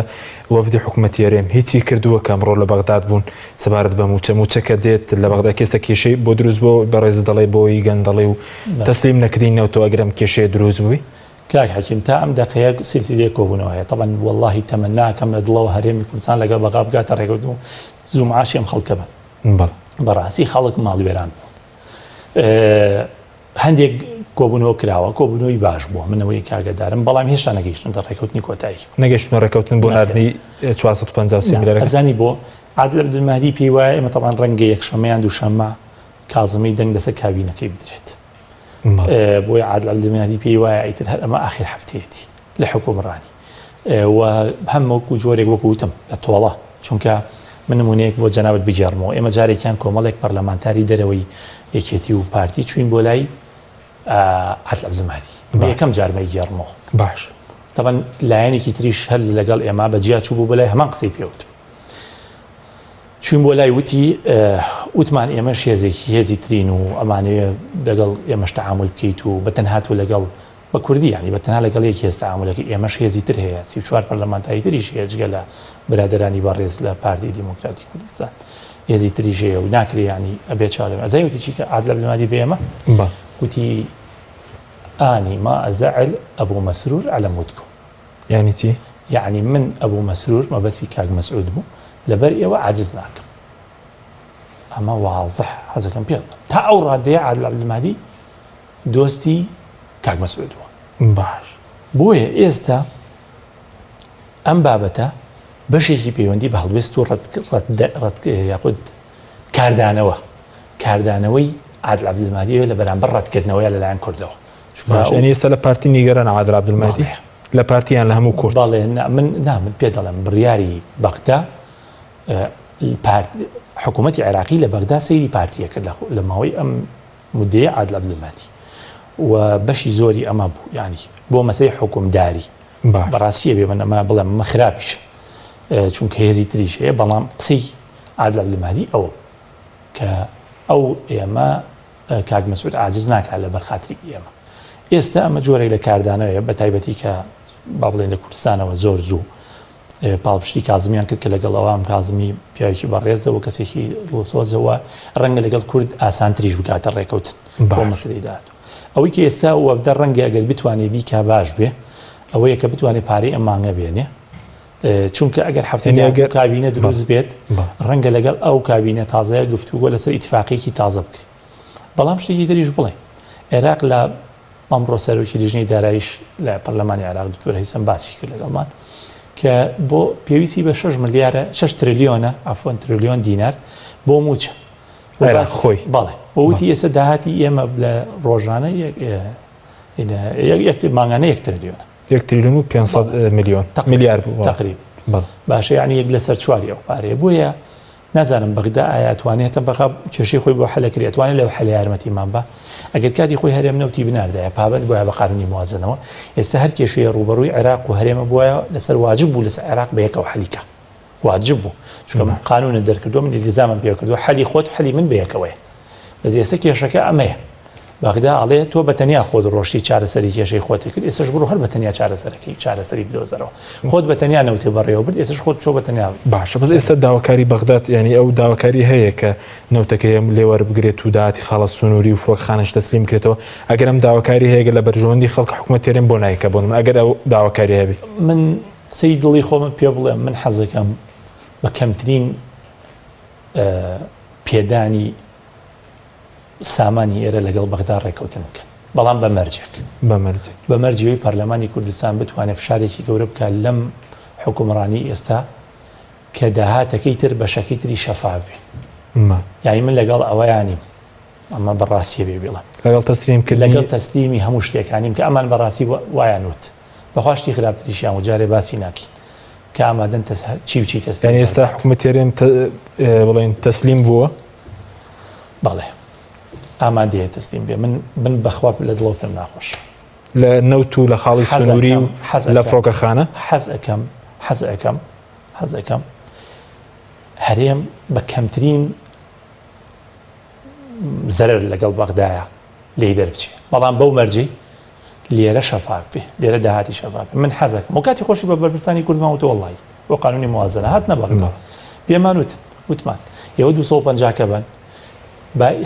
وەفدی حکوومەتی هەرێم هیچی کردووە کە ئەمڕۆ لە بەغداد بوون سەبارەت بە موچەکە دێت لە بەغدا کێسە کێشەی بۆ دروست بۆ بەڕێز دەڵێ بۆی گەندەڵێ و تەسلیم نەکردینەوە ئەگەرم کێشەیە دروست بووی کاک حەکیم تا ئەم دقەیە سلسلەیە کۆبوونەوە هەیە طبعاً واللهی تەمەناکەم لە دڵەوە هەرێمی کوردستان لەگەڵ بەغا بگاتە ڕێگەوتن و زوو معاشی ئەم خەڵکە بن بەڕاستی خەڵک ماڵوێران هەندێک کۆبوونەوە کراوە کۆبوونەوەی باش بووە منەوەی کاگەدارم بەڵام هێشتا نەگەیشتونتە ڕێکەوتنی کۆتایی نەگەیشتمە ڕێکەوتن بۆ نردنی 453 میلیارد ئەزانی بۆ عادل عەبدولمەهدی پێی وایە ئێمە تەڵان ڕەنگە یەکشەمەیان دووشەممە کازمی دەنگ لەسەر کابینەکەی بدرێت بۆی عادل عەبدولمەهدی پێی وایە ئیتر هەر ئەمە ئاخر هەفتەیەتی لە حکوومڕانی و هەموو جۆرێک وەکو وتم لە تۆڵە چونکە من نمونەیەک بۆ جەنابەت بگێڕمەوە ئێمە جارێکیان کۆمەڵێک پەرلەمانتاری دەرەوەی یەکێتی و پارتی چوین بۆ لای عادل عەبدولمەهدی بە یەکەم جارمەی گێڕمەوە باش طبعاً لایەنێکی تریش هەر لەگەڵ ئێمە بەجیا چوو بوو بە لای هەمان قسەی پێوت چوین بۆ لای وتی وتمان ئێمەش هێزی ترین و ئەمانەیە لەگەڵ ئێمەش تەعامل بکەیت و بەتەنهات و لەگەڵ بە کوردی ینی بەتەنها لەگەڵ یەک هێز تەعاملەکەی ئێمەش هێزی تر هەیە 34 پەرلەمانتاری تریش هەیە جگە لە برادەرانی بەڕێز لە پارتی دیموکراتی کوردستان هێزی تریش هەیە و ناکرێ ینی ئەبێ چاڵێ ئەزای وتی چی کە عادل عەبدولمەهدی بێ ئێمە وتی آني ما أزعل أبو مسرور على مودكم يعني تي يعني من أبو مسرور ما بس كاج مسعود بو لبرئي وعجزناك أما واضح هذا كان بيض تا أوراد عادل عەبدولمەهدی دوستي كاج مسعود بو باش بويا إستا أم بابتا بەشێکی پەیوەندی بە هەڵوێست و ڕەت یاخود کاردانەوەی عادل عەبدولمەهدی لە بەرامبەر ڕەتکردنەوەی لەلایەن کوردەوە ئەنی ئێستا لە پارتی نیگەرانە عادل عەبدولمەهدی لە پارتیان لە هەموو کورد بەڵێ من پێ دەڵێم بڕیاری بەغدا حکوومەتی عێراقی لە بەغدا سەیری پارتیە کرد لە ماوەی ئەم مودەیە عادل عەبدولمەهدی و بەشی زۆری ئەمە بوو ینی بۆ مەسەی حکومداری بەڕاستیە بێ من ئەمە بڵێم ئەمە خراپیشە چونکە هێزی تریش هەیە بەڵام قسەی عادل عەبدولمەهدی ئەوە کە ئەو ئێمە کاک مەسعود عاجز ناکات لە بەرخاتری ئێمە ئێستا ئەمە جۆرێک لە کاردانەوەیە بە تایبەتی کە با بڵێن لە کوردستانەوە زۆر زوو پاڵپشتی کازمیان کرد کە لەگەڵ ئەوام کازمی پیاوێکی بەڕێزەوە کەسێکی دڵسۆزەوە ڕەنگە لەگەڵ کورد ئاسانتریش بکاتە ڕێکەوتن بۆ مەسەلەی داهات ئەوەی کە ئێستا وەفدە ڕەنگە ئەگەر بتوانێت بیکا باش بێ ئەوەیە کە بتوانێت پارەی ئەم مانگە بێنێ چونکە ئەگەر هەفتەیە کابینە دروست بێت ڕەنگە لەگەڵ ئەو کابینە تازەیە گفتوگۆ لەسەر ئیتفاقێکی تازە بکرێت بەڵام شتێکی تریش بڵێ عێراق لە ئەمڕۆ سەرۆکی لیژنەی داراییش لە پەرلەمانی عێراق دکتۆر هەیسەم باسی کرد لەگەڵمان کە بۆ پێویستی بە 6 تریلیۆنە ئەفۆن تریلیۆن دینار بۆ موچە خۆی بەڵێ بۆوتی ئێستا داهاتی ئێمە لە ڕۆژانە ماگانە 1 تریلیۆنە 1 تریلیۆن و 500 میلیۆن میلیارد بوو تقریبا باشە یعنی یەک لەسەر چواری ئەو پارەیە بۆیە نازانم بەغدا ئاياتوانێتە بەقا کێشەی خۆی بۆ حەلەکری ئەتوانێت لەو حەلە یارمەتیمان بە ئەگەر کاتی خۆی هەرێم نەوتی بناردایە پابند بۆە بە قانونی موازنەوە ئێستا هەر کێشەیە ڕوبەڕووی عێراق و هەرێمە بووە لەسەر واجب بوو لەسەر عێراق بە یەکەوە حەلیکە واجب بوو چونکە قانونە دەرکردو من ئیلزامم پێ کردووە حەلی خۆت حەلی من بە یەکەوەیە بەس ئێستا کێشەکە ئەمەیە بەغدا ئەڵێ تۆ بەتەنیا خۆت ڕۆشتی چارەسەری کێشەی خۆتی کرد ئێستش بڕۆ هەر بەتەنیا چارەسەری بدۆزەرەوە خۆت بەتەنیا نەوتێ بەڕێوە برد ئێستش خۆت چۆ بەتەنیا باشە بەس ئێستا داواکاری بەغداد ینی ئەو داواکاری هەیە کە نەوتەکەی لێوە بگرێت و داهاتی خاڵە سنووری و فڕۆکخانەش تەسلیم بکرێتەوە ئەگەر ئەم داواکاری هەیە لە بەرژەوەندی خەڵک حکومەت تێرێن بۆ نایکە بۆن ئەگەر ئەو داواکاری هەبێت من سەی دڵی خۆمە پێ بڵێم من حەزەکەم بە کەمترین پێدانی سامانی ئێرە لەگەڵ بەغدا ڕێکەوتن بکەن بەڵام بە مەرجەوەی پەرلەمانی کوردستان بتوانێت فشارێکی گەورە بکات لەم حکومڕانی ئێستا کە داهاتەکەی تر بە شەکەی تری شەفاف بێ یعنی من لەگەڵ ئەوەیانیم ئەمە بەڕاستیە بێ بڵێم لەگەڵ تەسلیمی هەموو شتێکانیم کە ئەمان بەڕاستی وایانوت بەخواشتی خراپتریشیان و جارێ باسی ناکەین کە ئامادەن چی و چی تەسلیم ئێستا حکومەت تێرێن بڵێن تەسلیم بووە بەڵێ ئامادەیە تەسلیم بێ من بەخوا لە دڵۆ پێم ناخۆش لە نەوت و لە خاڵی سنووری و لە فڕۆکەخانە حەز ئەەکەم هەرێم بە کەمترین زەرر لەگەڵ بەغدایە لێی دەربچێ بەڵام بەو مەرجەی لێرە شەفاف بێ لێرە داهاتی شەفاف من حەزەکەم و کاتی خۆشی بە بەرپرسانی کوردمان وتە وەڵڵی بۆ قانونی موازنە هات نەبەغدا پێمان وتمان ئێوە 250 بن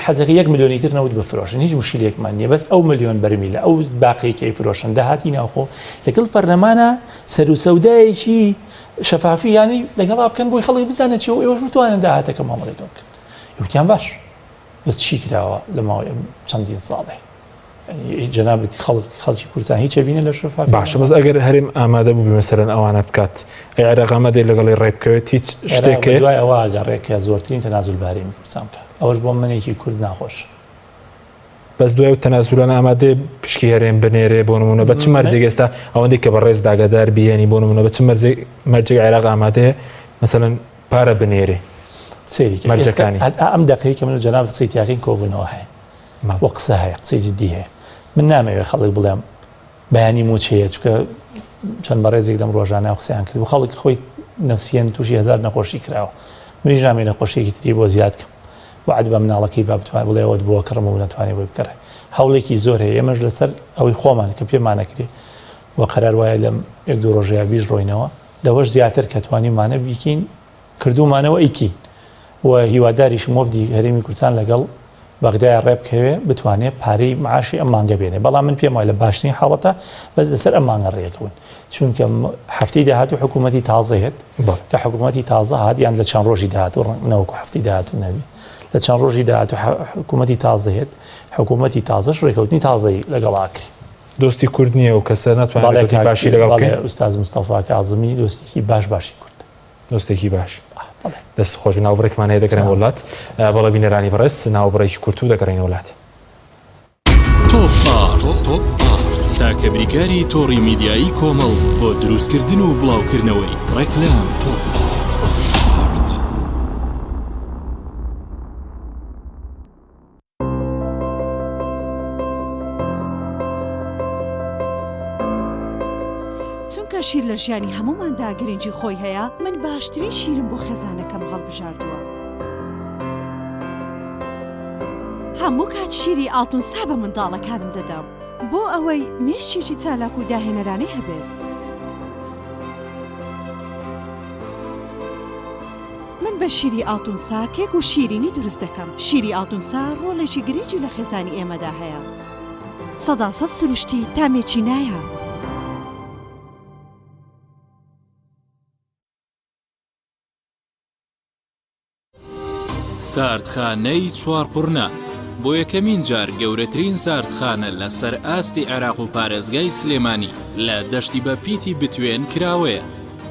حەزەکە 1 ملیۆنی تر نەوت بفرۆشن هیچ مشکلێکمان نییە بەس ئەو ملیۆن بەرمی لە ئەو باقیەکەی فرۆشن داهاتی ناوخۆ لەگەڵ پەرلەمانە سەر و سەودایەکی شەفافی ینی لەگەڵا بکەن بۆی خەڵکی بزانێت چی و ئێوەش بتوانن داهاتەکە مامەڵێتەوە بکەن یوتیان باش بەس چی کراوە لە ماوەی چەندین ساڵێ جەنابەتی خەڵکی کوردستان هیچ بینە لە شەفاف باشە بەس ئەگەر هەرێم ئامادە بوو مەسەرەن ئەوانە بکات عێراق ئامادەی لەگەڵی ڕێ بکەوێت هیچ شتێکە دوای ئەوە ئەگەڕێکە زۆرترین تەنازول بارەمی کوردستان بکە ئەوەش بۆ منێکی کورد ناخۆش بەس دوای و تەنازولانە ئامادەی پشکی هەرێم بنێرێ بۆ نمونە بە چ مەرجێک ئێستا ئەوەندەی کە بە ڕێز داگەدار بیێنی بۆ نمونە بە چ مەرجێک عێراق ئامادەیە مەسەلەن پارە بنێرێ مەرجەکانی ئەم دەقەی کە من و جەناب قسەی تیاکەین کۆبوونەوە هەیە وە قسە هەیە قسەی جددی هەیە من نامەوێت خەڵک بڵێم بەیانی موچەیە چکە چەند بەڕێزێک دەم ڕۆژانە قسەیان کرد و خەڵک خۆی نەفسیەن تووشی هزار نەخۆشی کراوە منیش نامێ نەخۆشیێکی تری بۆ زیاد کەم وعد بە مناڵەکەی با بتوان بڵێەوەت بۆ کڕم و نەتوانێت بۆی بکڕێ هەوڵێکی زۆر هەیە ئێمەش لەسەر ئەوەی خۆمان کە پێمانەکرێ وە قەرار وایە لەم 1-2 ڕۆژەیە بیش ڕۆینەوە لەوەش زیاتر کە توانیمانە بیکەین کردومانەوە ئەیکین و هیواداریش مۆفدی هەرێمی کوردستان لەگەڵ بەغدای ڕێبکەوێ بتوانێت پارەی معاشی ئەم مانگە بێنێ بەڵام من پێم وایە لە باشترین حاڵەتە بەس لەسەر ئەم مانگە ڕێکەون چونکە هەفتەی داهات و حکوومەتی تازە هێت کە حکوومەتی تازە هات یان لە چەند ڕۆژی داهات و نەوەکو هەفتەی داهات و نەبی لە چەند ڕۆژی داهات و حکوومەتی تازە هێت حکوومەتی تازەش ڕێکەوتنی تازەی لەگەڵاکری دۆستی کورد نییە و کەسە ناتوانێت باشی لەگەڵ ئوستاز مستەفا کاظمی دۆستێکی باشی کورد دۆستێکی باش دەست خۆش ناوبڕێکمان هەیە دەکەن وڵات بەڵە بینەرانی بەڕێز ناوبڕێکی کورت و دەگەڕین وڵات تۆپ تاکە بریکاری تۆڕی میدیایی کۆمەڵ بۆ دروستکردن و بڵاوکردنەوەی ڕێکلام چونکە شیر لە ژیانی هەموماندا گرنگی خۆی هەیە من باشترین شیرم بۆ خێزانەکەم هەڵبژاردووە هەموو کات شیری ئاڵتونستا بە منداڵەکانم دەدەم بۆ ئەوەی مێشتێکی چالاک و داهێنەرانەی هەبێت من بە شیری ئاڵتونسا کێک و شیرینی دروست دەکەم شیری ئاڵتونسا ڕۆڵێکی گرنگی لە خێزانی ئێمەدا هەیە 100% سروشتی تامێکی نایە ساردخانەی چوارقورنا بۆ یەکەمین جار گەورەترین ساردخانە لە سەر ئاستی عێراق و پارێزگای سلێمانی لە دەشتی بە پیتی بتوێن کراوەیە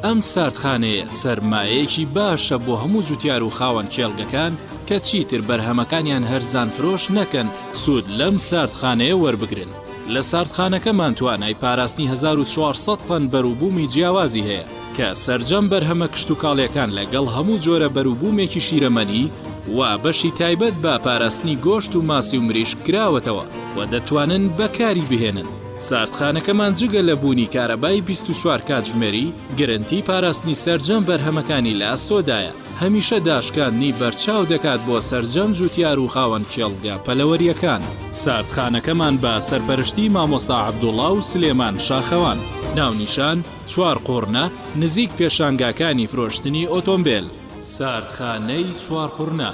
ئەم ساردخانەیە سەرمایەیەکی باشە بۆ هەموو جوتیار و خاوەن کێڵگەکان کە چیتر بەرهەمەکانیان هەرزان فرۆش نەکەن سوود لەم ساردخانەیە وەربگرن لە ساردخانەکەمان توانای پاراستنی 1400 تەن بەرووبوومی جیاوازی هەیە کە سەرجەم بەرهەمە کشت و کاڵیەکان لەگەڵ هەموو جۆرە بەرووبوومێکی شیرەمەنی و بەشی تایبەت بە پاراستنی گۆشت و ماسی و مریشک کراوەتەوە و دەتوانن بەکاری بهێنن. ساردخانەکەمان جگە لە بوونی کارەبای 24 کاتژمێری گرنتی پاراستنی سەرجەم بەرهەمەکانی لە ئاستۆدایە. هەمیشە داشکاندنی بەرچاو دەکات بۆ سەرجەم جوتیار و خاوەن کێڵگا پەلەوەریەکان. ساردخانەکەمان بە سەرپەرشتی مامۆستا عەبدوڵڵا و سلێمان شاخەوان. ناونیشان 4 قورنە نزیک پێشانگاکانی فرۆشتنی ئۆتۆمبیل. ساردخانەی 4 قورنە.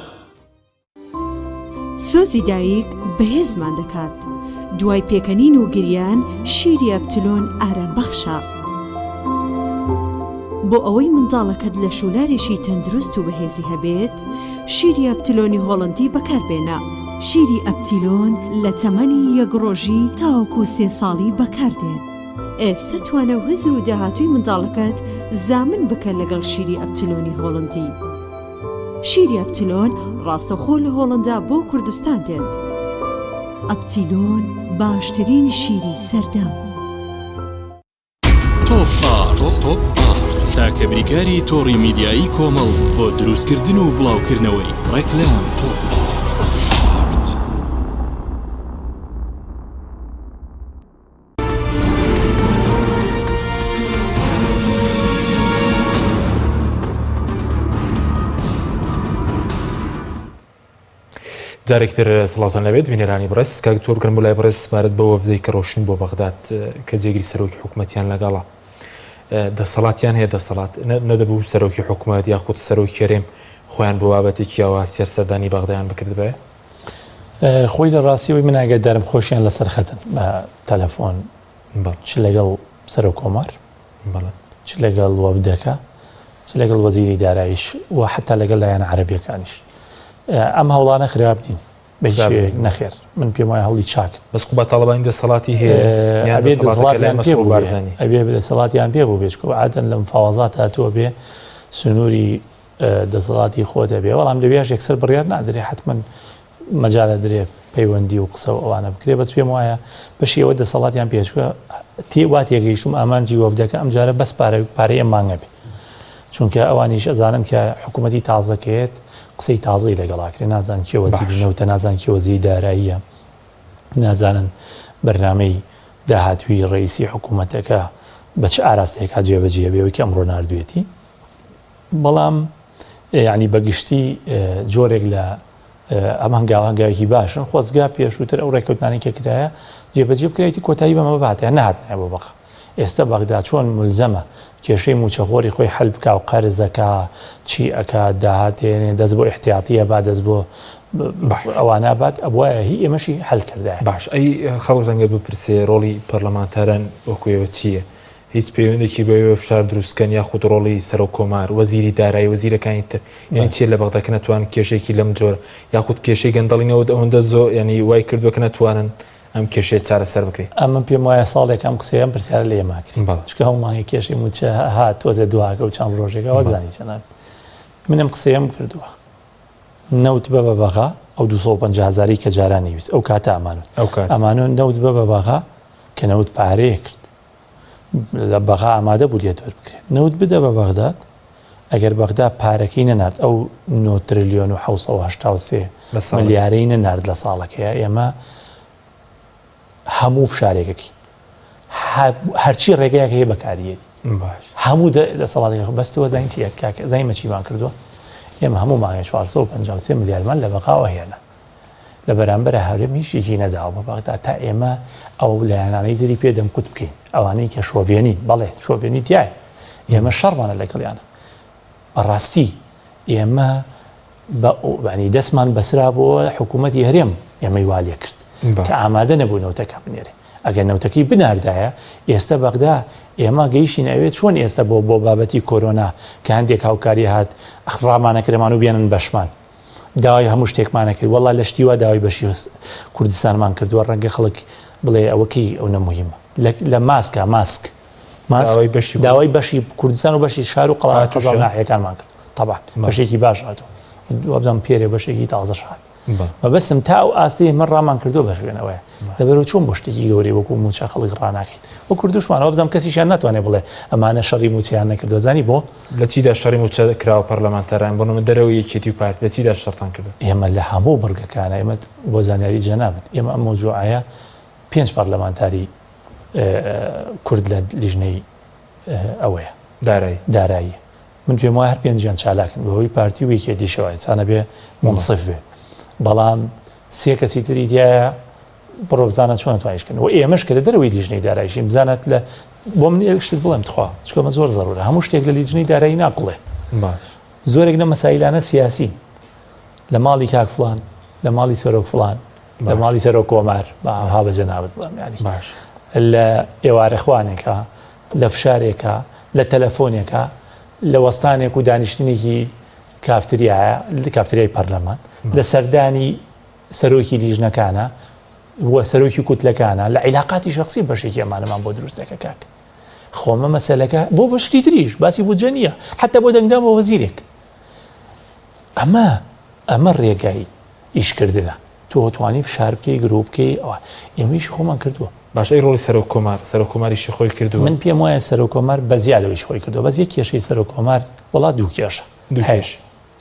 سۆزی دایک بەهێزمان دەکات. دوای پێکەنین و گریان شیری ئەپتلۆن ئارامبەخشە. بۆ ئەوەی منداڵەکەت لە شولارێکی تەندروست و بەهێزی هەبێت، شیری ئەپتلۆنی هۆڵندی بەکاربێنە. شیری ئەپتیلۆن لە تەمەنی 1 ڕۆژی تاوەکو 3 ساڵی بەکاردێت. ئێستا توانە وەزر و داهاتووی منداڵەکەت زامن بکە لەگەڵ شیری ئەپتلۆنی هۆڵندی. شیری ئەپتلۆن ڕاستەوخۆ لە هۆڵندا بۆ کوردستان دێت. ئەپتیلۆن باشترین شیری سەردەم. تۆپ ئارت تاکە بریکاری تۆڕی میدیایی کۆمەڵ بۆ دروستکردن و بڵاوکردنەوەی ڕێکلام. تۆپ ئارت. جارێکتر سڵاتان لەبێت بینێرانی بڕست کاک تۆ بکەن بۆ لای بڕست سپارەت بەوە بدەی کە ڕۆشن بۆ بەغداد کە جێگیری سەرۆکی حکوومەتیان لەگەڵە دەسەڵاتیان هەیە دەسەڵات نەدەبوو سەرۆکی حکوومەت یاخود سەرۆکی کەرێم خۆیان بۆ بابەتێکیەوە سەردانی بەغدایان بکرد بێ خۆی لە ڕاستیەوەی من ئاگادارم خۆشیان لەسەر خەتن بە تەلەفۆن چ لەگەڵ سەر و کۆمار چ لەگەڵ وەفدەکە چ لەگەڵ وەزیری دارایش و حتا لەگەڵ لایەنە عەرەبیەکانیش ئەم هەوڵانە خراپ نین بەشێ نەخێر من پێم وایە هەوڵی چاکت بەس خوبە تاڵەبانی دەسەڵاتی هەیە ئەبێ دەسەڵاتیان پێ بوو بێچکە عادەن لە مفاوەزات هاتووە بێ سنووری دەسەڵاتی خۆ دەبێ وەڵام لەبێژ یەکسەر بڕیار نادرێ حتمما مەجالە درێ پەیوەندی و قسە و ئەوانە بکرێ بەس پێم وایە بەشی ئەوە دەسەڵاتیان پێچکە وا تێگەیشتم ئامانجی وەفدەکە ئەم جارە بەس پارەی ئەم مانگە بێ چونکە ئەوانیش ئەزانن کە حکوومەتی تازەکەیت قسەی تازەی لەگەڵاکرێ نازان کێ وەزیری نەوتە نازان کێ وەزیری داراییە نازانن بەرنامەی داهاتووی ڕئیسی حکوومەتەکە بە چ ئاراستەیەکا جێبەجێ بێەوەی کە ئەمڕۆ نردوێتی بەڵام یعنی بەگشتی جۆرێک لە ئەم هەنگاوهەنگاوێکی باشن خۆزگا پێشووتر ئەو ڕێککەوتانێک کە کرایە جێبەجێ بکرێتی کۆتایی بەمە باتە نهاتنای بۆ بەخ ئێستا بەغدا چۆن ملزەمە کێشەی موچەخۆری خۆی هەل بکە و قەرزەکە چی ئەکا داهاتێنێ دەست بۆ احتیاتیە با دەست بۆ ئەوانە بات ئەوایە هی ئێمەشی هەل کردای باش ئەی خەڵک ڕەنگە بپرسێ ڕۆڵی پەرلەمانتاران وەکوێوە چییە هیچ پەیوەندێکی بەوێ فشار دروستکەن یاخود ڕۆڵی سەر و کۆمار وەزیری دارایی وەزیرەکانی تر یعنی چیە لە بەغدا کە نەتوانن کێشێکی لەم جۆر یاخود کێشەی گەندەڵینەوە ئەوەندە زۆر ینی وای کردووە کە نەتوانن ئەم کێشێت چارەسەر بکرێت ئەمە پێم وایە ساڵێک ئەم قسەیەم پرسیارە لە ئێماکرد چکە هەمومانگە کێشی موچە هات تۆزێ دواکە و چەند ڕۆژێکەوە زانی چەند منم قسەیەم کردووە نەوت بە بەغا ئەو 250,000 کە جاران نویست ئەو کاتە ئەمانۆ نەوت بە بەغا کە نەوت پارەیە کرد لە بەغا ئامادە بوو لێت وەربکرێت نەوت بدە بە بەغداد ئەگەر بەغدا پارەکەی نەنارد ئەو 9 تریلیۆن و 783 ملیارەی نەنارد لە ساڵەکەیە ئێمە هەموو فشارێکەکی هەرچی ڕێگەیەک هەیە بەکاریەتی هەموو دەسەڵاتێک بەستەوە زین چیە زین مەچیمان کردووە ئێمە هەموو مانگە 453 ملیارمان لە بەقاوە هێنا لە بەرامبەر هەورێم هیچێکی نەداوە بە بەغدا تا ئێمە ئەو لایەنانەی تری پێ دەمکوت بکەین ئەوانەی کە شۆڤێنین بەڵێ شۆڤێنی تایە ئێمە شەڕمانە لەگەڵیانە بەڕاستی ئێمە بەنی دەستمان بەسرا بۆ حکوومەتی هەرێم ئێمەی والێ کرد کە ئامادە نەبوو نەوتەکە بنێرێ ئەگەر نەوتەکەی بناردایە ئێستا بەغدا ئێمە گەیشتین ئەوێت چۆن ئێستا بۆ بابەتی کۆرۆنا کە هەندێک هاوکاری هات ڕامانەکرێمان و بێنن بەشمان داوای هەموو شتێکمانە کرد وەڵا لە شتیوە داوای بەشی کوردستانمان کردووە ڕەنگە خەڵک بڵێ ئەوەکی ئەو نەموهیمە لە ماسکە ماسک داوای بەشی کوردستان و بەشی شار و قەڵات ناحیەکانمان کرد طبعا بەشێکی باش هاتووە وەبدەم پێرێ بەشێکی تازەش هات مەبەستم تا ئەو ئاستی من ڕامان کردو بە شوێنەوەی لەبەرەوە چۆن بۆ شتێکی گەورەی وەکو موچە خەڵک ڕناکەین بۆ کوردوشمانەوە بزانم کەسیشیان ناتوانێت بڵێ ئەمانە شەڕی موچیان نەکردو زانی بۆ لە چیدا شەڕی موچە کراوە پەرلەمانتەران بۆ من دەرەوەی یەکێتی و پارت لە چیدا شەڕتان کردو ئێمە لە هەموو بڕگەکانە ئێمە بۆ زانیاری جەنابەت ئێمە ئەم مۆجوعایە 5 پەرلەمانتاری کورد لە لیژنەی ئەوەیە دارایی من پێم وایە هەر پێنجیان چالاکن بەهۆی پارتی و یەکێتیشەوەی چانە بێ منصف بێ بەڵام سێ کەسی تری دیایە بڕۆ بزانە چۆن توانیشکن و ئێمەش کە لە دەرەوەی لیژنەی دارایشی بزانێت لە بۆ من یەکشت بڵێم تخوا چکۆمە زۆر زەڕورە هەموو شتێک لە لیژنەی دارایی ناقڵێ زۆرێک لە مەسایلانە سیاسی لە ماڵی کاک فڵان لە ماڵی سەرۆک فڵان لە ماڵی سەرۆک کۆمار بەها بە جەنابەت بڵێم ینی لە ئێوارەخوانێکە لە فشارێکە لە تەلەفۆنێکە لە وەستانێک و دانیشتنێکی کافتریایە کافتریای پەرلەمان لە سەردانی سەرۆکی لیژنەکانە وە سەرۆکی کوتلەکانە لە عیلاقاتی شخصی بەشێکی ئەمانەمان بۆ دروستەکە کاک خۆمە مەسەلەکە بۆ بەشتی تریش باسی بودجە نییە حتا بۆ دەنگدان بۆ وەزیرێک ئەمە ڕێگای ئیشکردنە تۆ توانی فشار بکەی گرۆ بکەی ئەوە ئێمەیش خۆمان کردووە باشەی ڕۆڵی سەرۆک کۆماریشی خۆی کردو من پێم وایە سەرۆک کۆمار بە زیادەوەیش خۆی کردو بەس یەک کێشەی سەرۆک کۆمار وڵات دوو کێشە هەیەش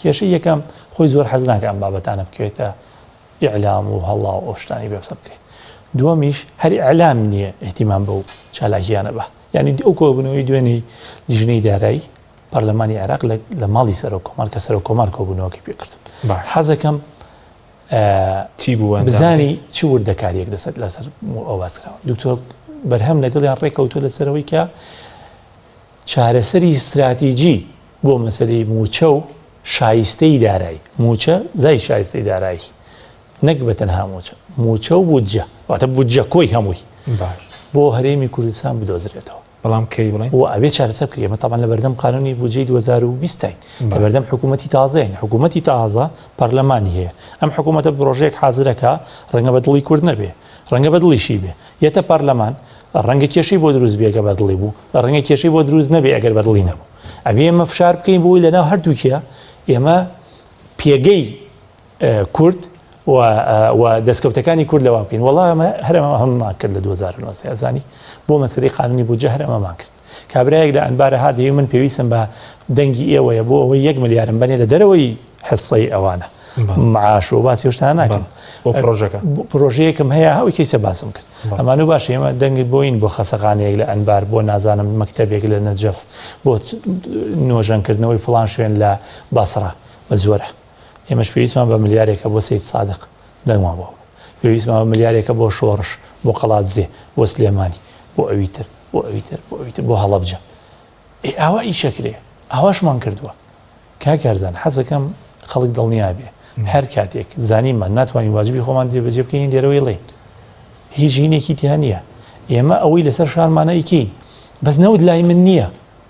کێشەی یەکەم خۆی زۆر حەز ناکە ئەم بابەتانە بکەوێتە ئیعلام و هەڵا و ئەو شتانی بێ بسە بکەیت دووەمیش هەری ئەعلام نییە احتیمام بە و چالاکیانە بە یعنی ئەو کۆبوونەوەی دوێنەی لیژنەی دارایی پەرلەمانی عێراق لە ماڵی سەرۆک کۆمار کە سەرۆک کۆمار کۆبوونەوەکی پێکردن حەزەکەم چی بووە بزانی چ وردەکاریەک لەسەر ئەو باسکراوە دکتۆر بەرهەم لەگەڵیان ڕێکەوتۆ لەسەرەوەی کە چارەسەری استراتیجی بۆ مەسەلەی موچە و شایستەی دارایی موچە زای شایستەی دارایی نەک بە تەنها موچە و بودجە واتە بودجە کۆی هەمووی بۆ هەرێمی کوردستان بدۆزرێتەوە بەڵام کەی بڵێن و ئەبێ چارەسەر بکرێ ئێمە تاوان لە بەردەم قانونی بودجەی 2020 لە بەردەم حکوومەتی تازەین حکوومەتی تازە پەرلەمانی هەیە ئەم حکوومەتە پرۆژەیەک حازرەکە ڕەنگە بە دڵی کورد نەبێ ڕەنگە بە دڵیشی بێ یەتە پەرلەمان ڕەنگە کێشەی بۆ دروست بێگە بە دڵی بوو ڕەنگە کێشەی بۆ دروست نەبێ ئەگەر بە دڵی نەبوو ئەبێ ئێمە فشار بکەین بۆی لەناو هەردووکیە ئێمە پێگەی کورد و دەستکەوتەکانی کورد لەوا بکەین وەڵا ئەمە هەرەمە هەممان کرد لە 2009 ئەزانی بۆ مەسەلەی قانونی بودجە هەرەمەمان کرد کابرایەک لە ئەنبارە هادەیە من پێویستم بە دەنگی ئێوەیە بۆ ئەوەی 1 ملیارم بنێ لە دەرەوەی حسەی ئەوانە معاش و باسی شتان ناکەم بۆ پرۆژەیەکم هەیە هەوی کەیسە باسم کرد ئەمان و باش ئێمە دەنگت بۆین بۆ خەسەقانەیەک لە ئەنبار بۆ نازانم مەکتەبێک لە نەجەف بۆ نۆژەنکردنەوەی فڵان شوێن لە باسڕە بە زۆرە ئێمەش پێویستمان بە ملیارێکە بۆ سید سادق دەنگمان بۆ پێویستمان بە ملیارێکە بۆ شۆڕش بۆ قەڵات زێ بۆ سلێمانی بۆ ئەویتر بۆ هەڵەبجە ئاوا ئیشەکرێ ئاواشمان کردووە کاکارزان حەزەکەم خەڵک دڵنیا بێ هەر کاتێک زانیمان ناتوانین واجبی خۆمان دێبەجێ بکەین لێرەوەی لێن هیچ ژینێکی تیان نییە ئێمە ئەوەی لەسەر شارمانە ئیکەین بەس نەود لای من نییە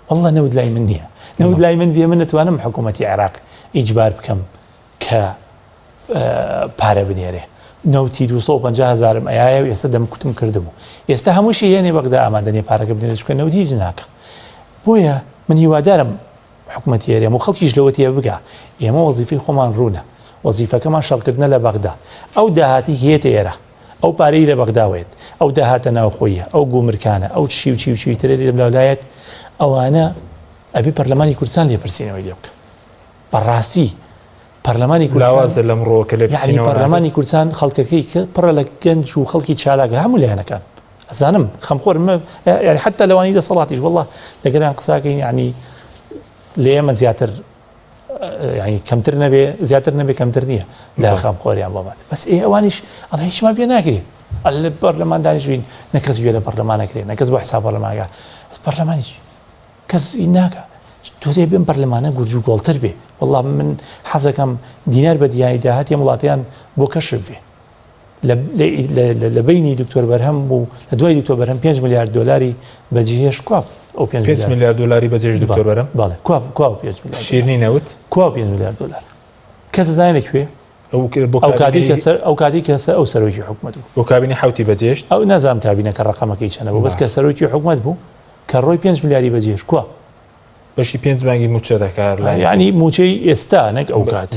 والله نەود لای من نییە نەود لای من بێ من نتوانم حکوومەتی عێراق ئیجبار بکەم کە پارە بنێرێ نەوتی 250,000 ئەیە و ئێستا دەمکوتم کردبوو ئێستا هەمووشی هێنێ بەغدا ئامادەنێ پارەکە بنێرێت چکە نەوتی هیچ ناکە بۆیە من هیوادارم حکوومەتی هێرێم و خەڵکیش لەوە تێ بگا ئێمە وەزیفەی خۆمان ڕوونە وەزیفەکەمان شەڵکردنە لە بەغدا ئەو داهاتی هێتە ئێرە ئەو پارەی لە بەغداوێت ئەو داهاتە ناوخۆیە ئەو گومرکانە ئەو چی و چی ترێ لەولایەت ئەوانە ئەبی پەرلەمانی کوردستان لێپرسینەوەی لێ بکە بەڕاستی پەرلەمانی کوردستان لەمڕۆ کە لێ پەرلەمانی کوردستان خەڵکەکەی کە پڕە لە گەنج و خەڵکی چالاکە هەموو لایەنەکان ئەزانم خەمخۆر یعنی حتا لەوانی دەسەڵاتیش والله لەگەران قساکەین یعنی لە ئێمە زیاتر یعنی کەمتر نەبێ زیاتر نەبێ کەمتر نییە لە خەمخۆریان بۆمان بەس ئەوانیش ئەڵ هیچمان پێ ناگرێ لە پەرلەمان دانیشتوین نەکەس گوێ لە پەرلەمانەکرێ نەکەس بۆ حساب پەرلەمانەکە پەرلەمانیش کەس ناکە تۆزێ بێن پەرلەمانە گورج و گۆڵتر بێ والله من حەزەکەم دینار بە دیانی داهاتی وڵاتیان بۆ کەشف بێ لە بینی دکتۆر بەرهەم بوو لە دوای دکتۆر بەرهەم 5 میلیارد دلاری بەجێهێش کواب ئەو 5 میلیارد دلاری بەجێش دکتۆر بەرهەم باڵێ کواب 5 میلیارد شیرنی نەوت کواب 5 میلیارد دلار کەس زانێت لەکوێ ئەو کاتی کەسە ئەو سەرۆکی حکوومەت بوو بۆ کابینی حوتی بەجێشت ئەو نازام کابینەکە ڕقەمەکەی چەنە بوو بەس کە سەرۆکی حکوومەت بوو کە ڕۆی 5 میلیاری بەجێش کووە بەشی 5 بانگی موچە دەکات ینی موچەی ئێستا نەک ئەو کات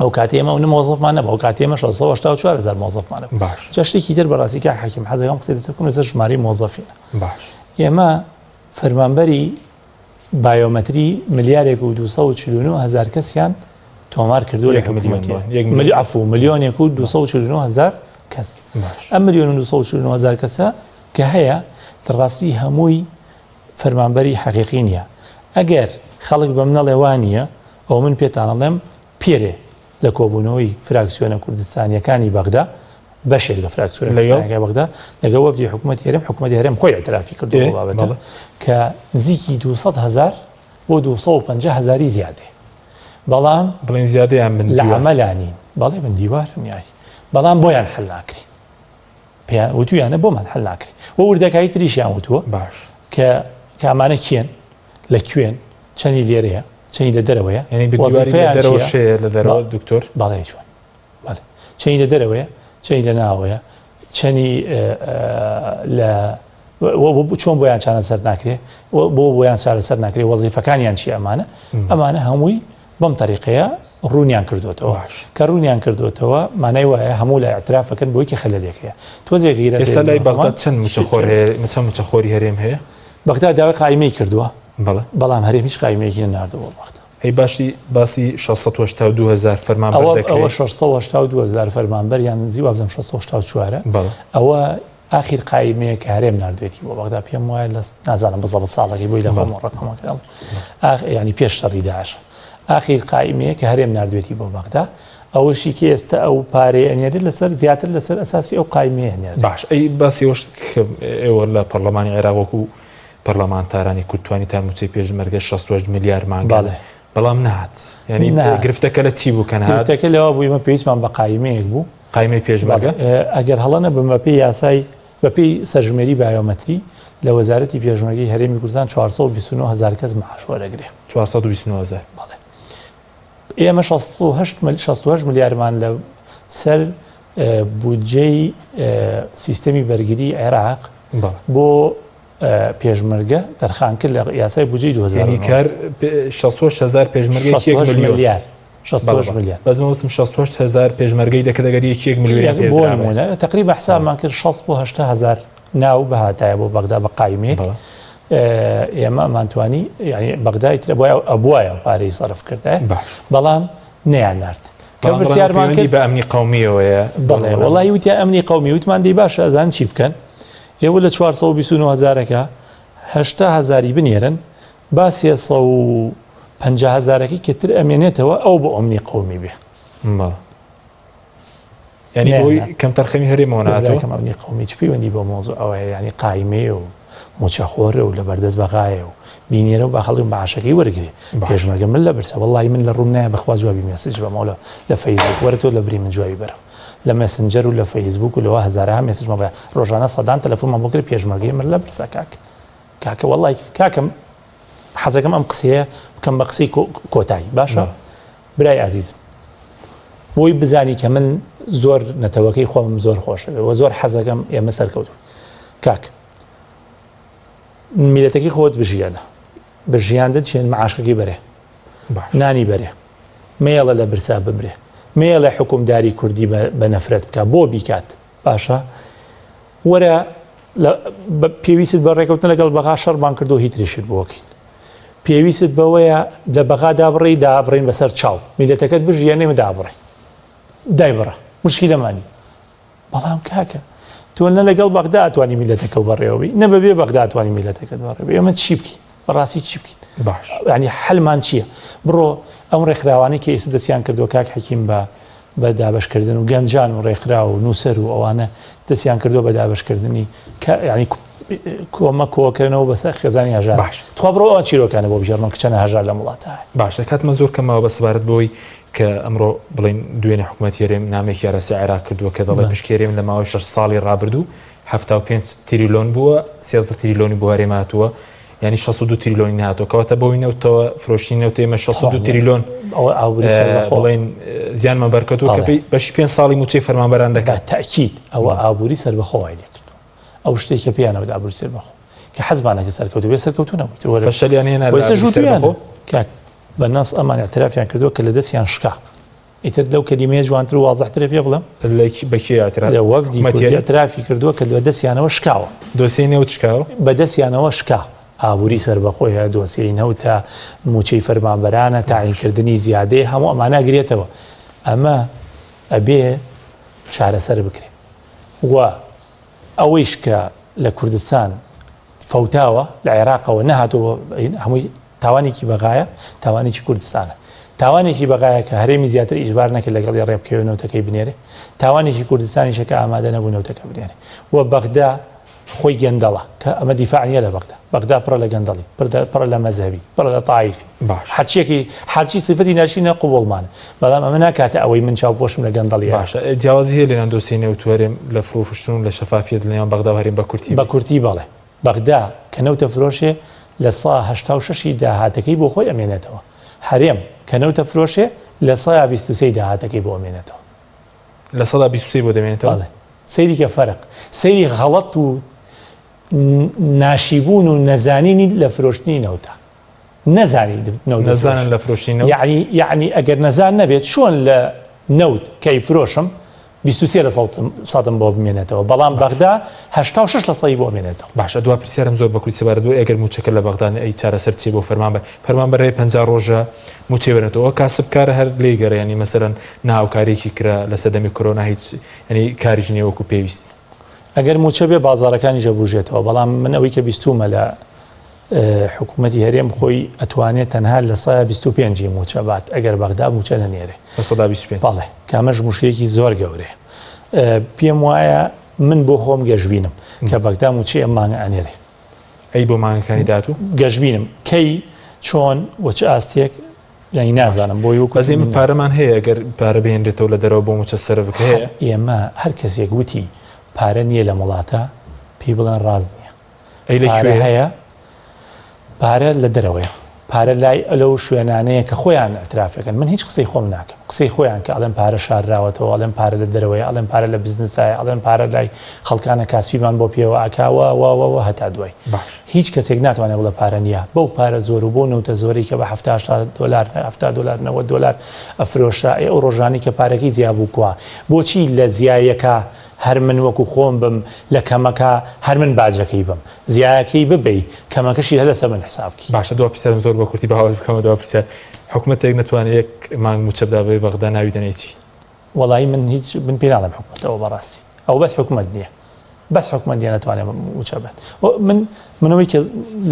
ئەو کاتی ئێمە ئەو مۆزەفمان نەبوو، ئەو کاتی ئێمە 684,000 مۆزەفمانە. باش جاشتێکی تر بەڕاستی کاک حەکیم حەزەکەم قسەی لەسەر بکەم لەسەر ژمارەی مۆزەفینە. باش ئێمە فەرمانبەری بایۆمەتری ملیارێک و 249,000 کەسیان تۆمار کردو لە حکوومەتی عفو ملیۆنێک و 249,000 کەس. ئەم ملیۆن و 249,000 کەسە کە هەیە دڕاستی هەمووی فەرمانبەری حەقیقی نییە. ئەگەر خەڵک بە منەڵێوانە ئەو من پێتانەڵێم پێرێ لە کۆبوونەوەی فراکسیۆنە کوردستانیەکانی بەغدا بەشێک لە فراکسیۆنەکانی بەغدا لەگە وەفدی حکوومەتی هەرێم حکوومەتی هەرێم خۆی اعترافی کردو بابەتە کە نزیکی 200,000 بۆ 250,000 زیادێ. بەڵام بڵین زیادەیان لە عمەلانین بەڵێ من دیوارم یای بەڵام بۆیان حل ناکری پێیان وتویانە بۆمان حل ناکری وە وردەکایی تریشیان وتووە باش کە کامانە کێن لە کوێن چەندی لێرەیە چەندی لە دەرەوەیە لە دەرەوە دکتۆر باڵێ چۆن چەندی لە دەرەوەیە چەندی لە ناوەیە چەندی لە چۆن بۆیان چانە سەر ناکرێ بۆ بۆیان چارەسەر ناکرێ وەزیفەکانیان چی ئەمانە هەمووی بەم تەریقەیە ڕوونیان کردوتەوە کە ڕوونیان کردوتەوە مانای وایە هەموو لە ئەترافەکەن بۆی کە خەلەلێکەیە تۆزێکی ئێستا لای بەغداد چەند مچەخۆر هەیە چەند مچەخۆری هەرێم هەیە بەغداد داوای قایمەی کردووە بەڵام هەرێم هیچ قایمەیەکی نەناردەوە بەغداد هەی باسی 682,000 فەرمانبەر دەکرێت ئەوە 682,000 فەرمانبەر یان نزیک وابزەم 684 ئەوە ئاخیر قایمەیە کە هەرێم نردوێتی بۆ بەغدا پێم وایە لە نازانم بەزەڵ ساڵێکی بۆی لە خۆم ڕقەمەکەم ینی پێش شەڕی داعش ئاخیر قایمەیە کە هەرێم نردوێتی بۆ بەغدا ئەوەشی کە ئێستا ئەو پارەیە ئەنێرێت لەسەر زیاتر لەسەر ئەساسی ئەو قایمەیە هێنێت. باش ئەی باسی ئەوش ئێوە لە پەرلەمانی عێراق و پەرلەمانتارانی کورتوانی تا موچەی پێشمەرگە 68 میلیارد مانگە بەڵام نهات ینی گرفتەکە لە چی بوو کە گرفتەکە لەوە بوو ئێمە پێویستمان بە قایمەیەک بوو قایمەی پێشمەرگە ئەگەر هەڵەنە بەمەپی یاسای بەپی سەرژمێری بایۆمەتری لە وەزارەتی پێشمەرگەی هەرێمی کوردستان 429,000 کەس معاش وەرەگرێ 429,000 ئێمە 68 میلیاردمان لە سەر بودجەی سیستەمی بەرگری عێراق بۆ پێشمەرگە دەرخان کرد لە یاسای بودجەی 2000 68,000 پێشمەرگەی 1 میلیارد 68 میلیارد بەزمە وسم 68,000 پێشمەرگەی دەکەدەگەری 1 میلیۆن پێ تقریبا حسابمان کرد 6 بۆ 8,000 ناو بەهاتایە بۆ بەغدا بە قایمێک ئێمە ئەمانتوانی ینی بەغدای ترە بۆ ئەبوایە پارەی سەرف کردە بەڵام نەیان نرد کە پرسیارمان کرد بە ئەمنی قەومیەوەیە بڵێ وەڵی وتیان ئەمنی قەومی وتمان دەی باشە ئەزان چی بکەن ئێوە لە 429,000ەکە 80,000 بنێرن با 350,000ەکەی کەتر ئەمێنێتەوە ئەو بۆ ئەمنی قەومی بێ ینی بۆی کەم تەرخەمی هەرێمەوە ناتەوە ئەمنی قەومی چ پەیوەندی بۆ مۆزوع ئەوەیە ینی قایمەیە و موچەخۆرە و لە بەردەست بەغایە و بینێرە و با خەڵک بەعاشەکەی وەرگێ پێشمەرگە من لە برسە وەڵی من لە ڕوون نایە بەخوا جوابی مێسج بەمەوە لە فەیسبوک وەرە تۆ لە بری من جوابی بەرە لە مەسنجەر و لە فەیسبوک و لەوە هەزارها مێسجمە بە ڕۆژانە سەدان تەلەفۆنمان بۆ کرد پێشمەرگەی من لە برسە کاکە وەڵی کاکەم حەزەکەم ئەم قسەیە بکەم بە قسەی کۆتایی باشە برای عزیزم بۆی بزانی کە من زۆر نەتەوەکەی خۆم زۆر خۆشەوێ و زۆر حەزەکەم ئێمە سەرکەوت کاک میلەتەکەی خۆت بژیانە بژیاندە چێن معاشەکەی بەرێ نانی بەرێ مێڵە لە برسا ببرێ مێڵە حکومداری کوردی بە نەفرەت بکە بۆ بیکات باشە وەرە پێویست بە ڕێکەوتن لەگەڵ بەغا شەڕمان کردو هیچ تریشت بۆکەین پێویست بەوەیە لە بەغا دابڕی دابڕین بەسەر چاو میلەتەکەت بژیانێمە دابڕی دای بڕە مشکی لەمانی بەڵام کاکە تۆ نە لەگەڵ بەغدا ئەتوانی میلەتەکە و بەڕێوەبی نە بەبێ بەغدا ئەتوانی میلەتەکەت بەڕێوە ئێمە چی بکەین بەڕاستی چی بکەین باش ینی حلمان چییە بڕۆ ئەم ڕێکخراوانی کە ئێستا دەستیان کردو کاک حەکیم بە دابشکردن و گەنجان و ڕێکخرا و نووسەر و ئەوانە دەستیان کردو بە دابشکردنی ینی کۆمە کۆکردنەوە بەسەر خێزانی هەژار باش تخوا بڕۆ ئەو چیرۆکانە بۆ بژێڕنەوە کچەنە هەژار لە وڵاتە باشە کاتمە زۆر کەمەوە بە سەبارەت بۆی کە ئەمڕۆ بڵین دوێنێ حکوومەت هێرێم نامێکی یارەسی عێراق کردووە کە دەڵێ پشکێرێم لە ماوەی 6 ساڵی ڕابردوو 75 تریلیۆن بووە 13 تریلیۆنی بۆ هەرێم هاتووە ینی 62 تریلیۆنی هاتووە کەواتە بۆینەوەتەوە فرۆشتینەوە ئێمە 62 تریلیۆن بڵین زیانمان بەرکەوتووە کە بەشی 5 ساڵی موچەی فەرمانبەران دەکات تاکید ئەوە ئابووری سەربەخۆوای لێکردو ئەو شتێککە پێیانەوە ئابووری سەربەخۆ کە حەزمانەکە سەرکەوتو بێ سەرکەوتو نەبوویت فەشەلیان هێنا کاک بە نەس ئەمان اعترافیان کردووە کە لە دەستیان شکا ئیتر لەو کەلیمەیە جوانتر و واضحترە پێ بڵێم بەکیاترا وەفدی کورد اعترافی کردووە کە بەدەستیانەوە شکاوە دۆسیی نێوت شکاوە بەدەستیانەوە شکا ئابووری سەربەخۆی هەیە دۆسیەی نەوتە موچەی فەرمانبەرانە تاعینکردنی زیادەی هەموو ئەمانە گرێتەوە ئەمە ئەبێ چارەسەر بکرێت و ئەوەیش کە لە کوردستان فەوتاوە لە عێراقەوە نەهاتەوە هەمووی تاوانێکی بەغایە تاوانێکی کوردستانە تاوانێکی بەغایە کە هەرێمی زیاتر ئیژبار نەکرد لەگەڵی ڕێبکەوێنەوەتەکەی بنێرێ تاوانێکی کوردستانیشەکە ئامادە نەبوو نەوتەکە بنێرێ وە بەغدا خۆی گەندەڵە کە ئەمە دیفاعنیە لە بەغدا پڕە لە گەندەڵی پڕە لە مەزهبی پڕە لە تایفی هەرچی صفەتی ناشینە قوبوڵمانە بەڵام ئەمە ناکاتە ئەوەی من چاوپۆشم لە گەندەڵی باشە جیاوازی هەیە لێنان دۆسی نێوتوەرێم لە فرۆفشتن لە شەفافیت لەنێوان بەغدا و هەرێم بە کورتی بەڵێ بەغدا کە نەوتە فرۆشێ لە سا 86 داهاتەکەی بۆ خۆی ئەمێنێتەوە هەرێم کە نەوتە فرۆشێ لە سا 23 داهاتەکەی بۆ ئەمێنێتەوە لە سەدا 23 بۆ دەمێنێتەوە سەیری کە فەرق سەیری غەڵەت و ناشیبوون و نەزانینی لە فرۆشتنی نەوتە نەزانن لە فرۆشتنی نەوت یعنی ئەگەر نەزان نەبێت چۆن لە نەوت کەی فرۆشم 23 لە سەدم بۆ بمێنێتەوە بەڵام بەغدا 86 لە سەی بۆ بمێنێتەوە باشە دو پرسیارم زۆر بەکوی سەبارەت بۆ ئەگەر موچەکە لە بەغدان ئەی چارەسەر چی بۆ فەرمانبەر 50 ڕۆژە موچێ وێنێتەوە کاسبکارە هەر لێ گەڕێنی مەسەرەن ناوکارێکی کرا لە سەدەمی کۆرۆنا هیچ ینی کاریش نییە وەکو پێویست ئەگەر موچە بێ بازارەکانی ژەبوژێتەوە بەڵام من ئەوەی کە بیستومە لە حکوومەتی هەرێم خۆی ئەتوانێت تەنها لە 125 موچە بات ئەگەر بەغدا موچە نەنێرێ بەڵێ کامەش مشکلێکی زۆر گەورەیە پێم وایە من بۆ خۆم گەشتبینم کە بەغدا موچی ئەم مانگە ئەنێرێ ئەی بۆ مانگەکانی داات و گەشتبینم کەی چۆن وەچ ئاستێک یانی نازانم بۆی و کەزیم پارەمان هەیە ئەگەر پارە بهێنرێتەوە لە دەرەوە بۆ موچە سەر بکە ئێمە هەر کەسێک وتی پارە نییە لە وڵاتە پێی بڵێن ڕاست نییە ئەی لەکوێ هەیە پارە لە دەرەوەیە پارە لای ئەلە و شوێنانەیە کە خۆیان ئەترافەکەن من هیچ قسەی خۆم ناکەم قسەی خۆیان کە ئەڵێن پارە شارراوەتەوە ئەڵێن پارە لە دەرەوەی ئەڵێن پارە لە بزنسایە ئەڵێن پارە لای خەڵکانە کاسبیمان بۆ پێوە ئاکاوە واوەوە هەتا دوای هیچ کەسێک ناتوانێت بڵێ پارە نییە بەو پارە زۆر و بۆ نەوتە زۆری کە بە $70 $90 ئەفرۆشە ئەو ڕۆژانی کە پارەکەی زیابوو کووە بۆچی لە زیایەکە هەر من وەکو خۆم بم لە کەمەکە هەر من باجەکەی بم زیایەکەی ببێ کەمەکەشی هەر لەسەر من حسابکی باشە دو پرسیارم زۆر بە کورتی بەهاوی بکەمە دو پرسیار حکوومەتێک ناتوانێت یەک مانگ موچە بدا بێ بەغدا ناوی دەنێتی وەڵی من هیچ من پێ ناڵێم حکوومەتەوە بەڕاستی ئەو بەس حکوومەت نییە بەس حکوومەت دیە ناتوانێت موچە بێت منەوەی کە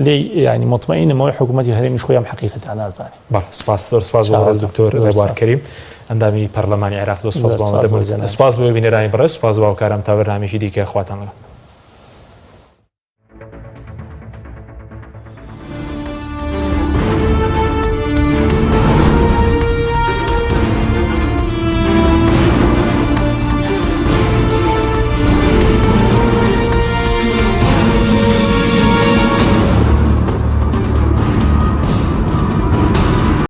لێ ینی مطمئینەوەی حکوومەتی هەرێمیش خۆیان حقیقەتان نازانێ سپاس بۆ دکتۆر ڕێبوارکەریم ئەندامی پەرلەمانی عێراق زۆر سپاس بۆ بینەرانی بەڕێز سپاس بۆ بینەرانی بەڕێز سپاس بۆ هاوکارم تا بەرنامێکی دیکە خواتان لەگەڵ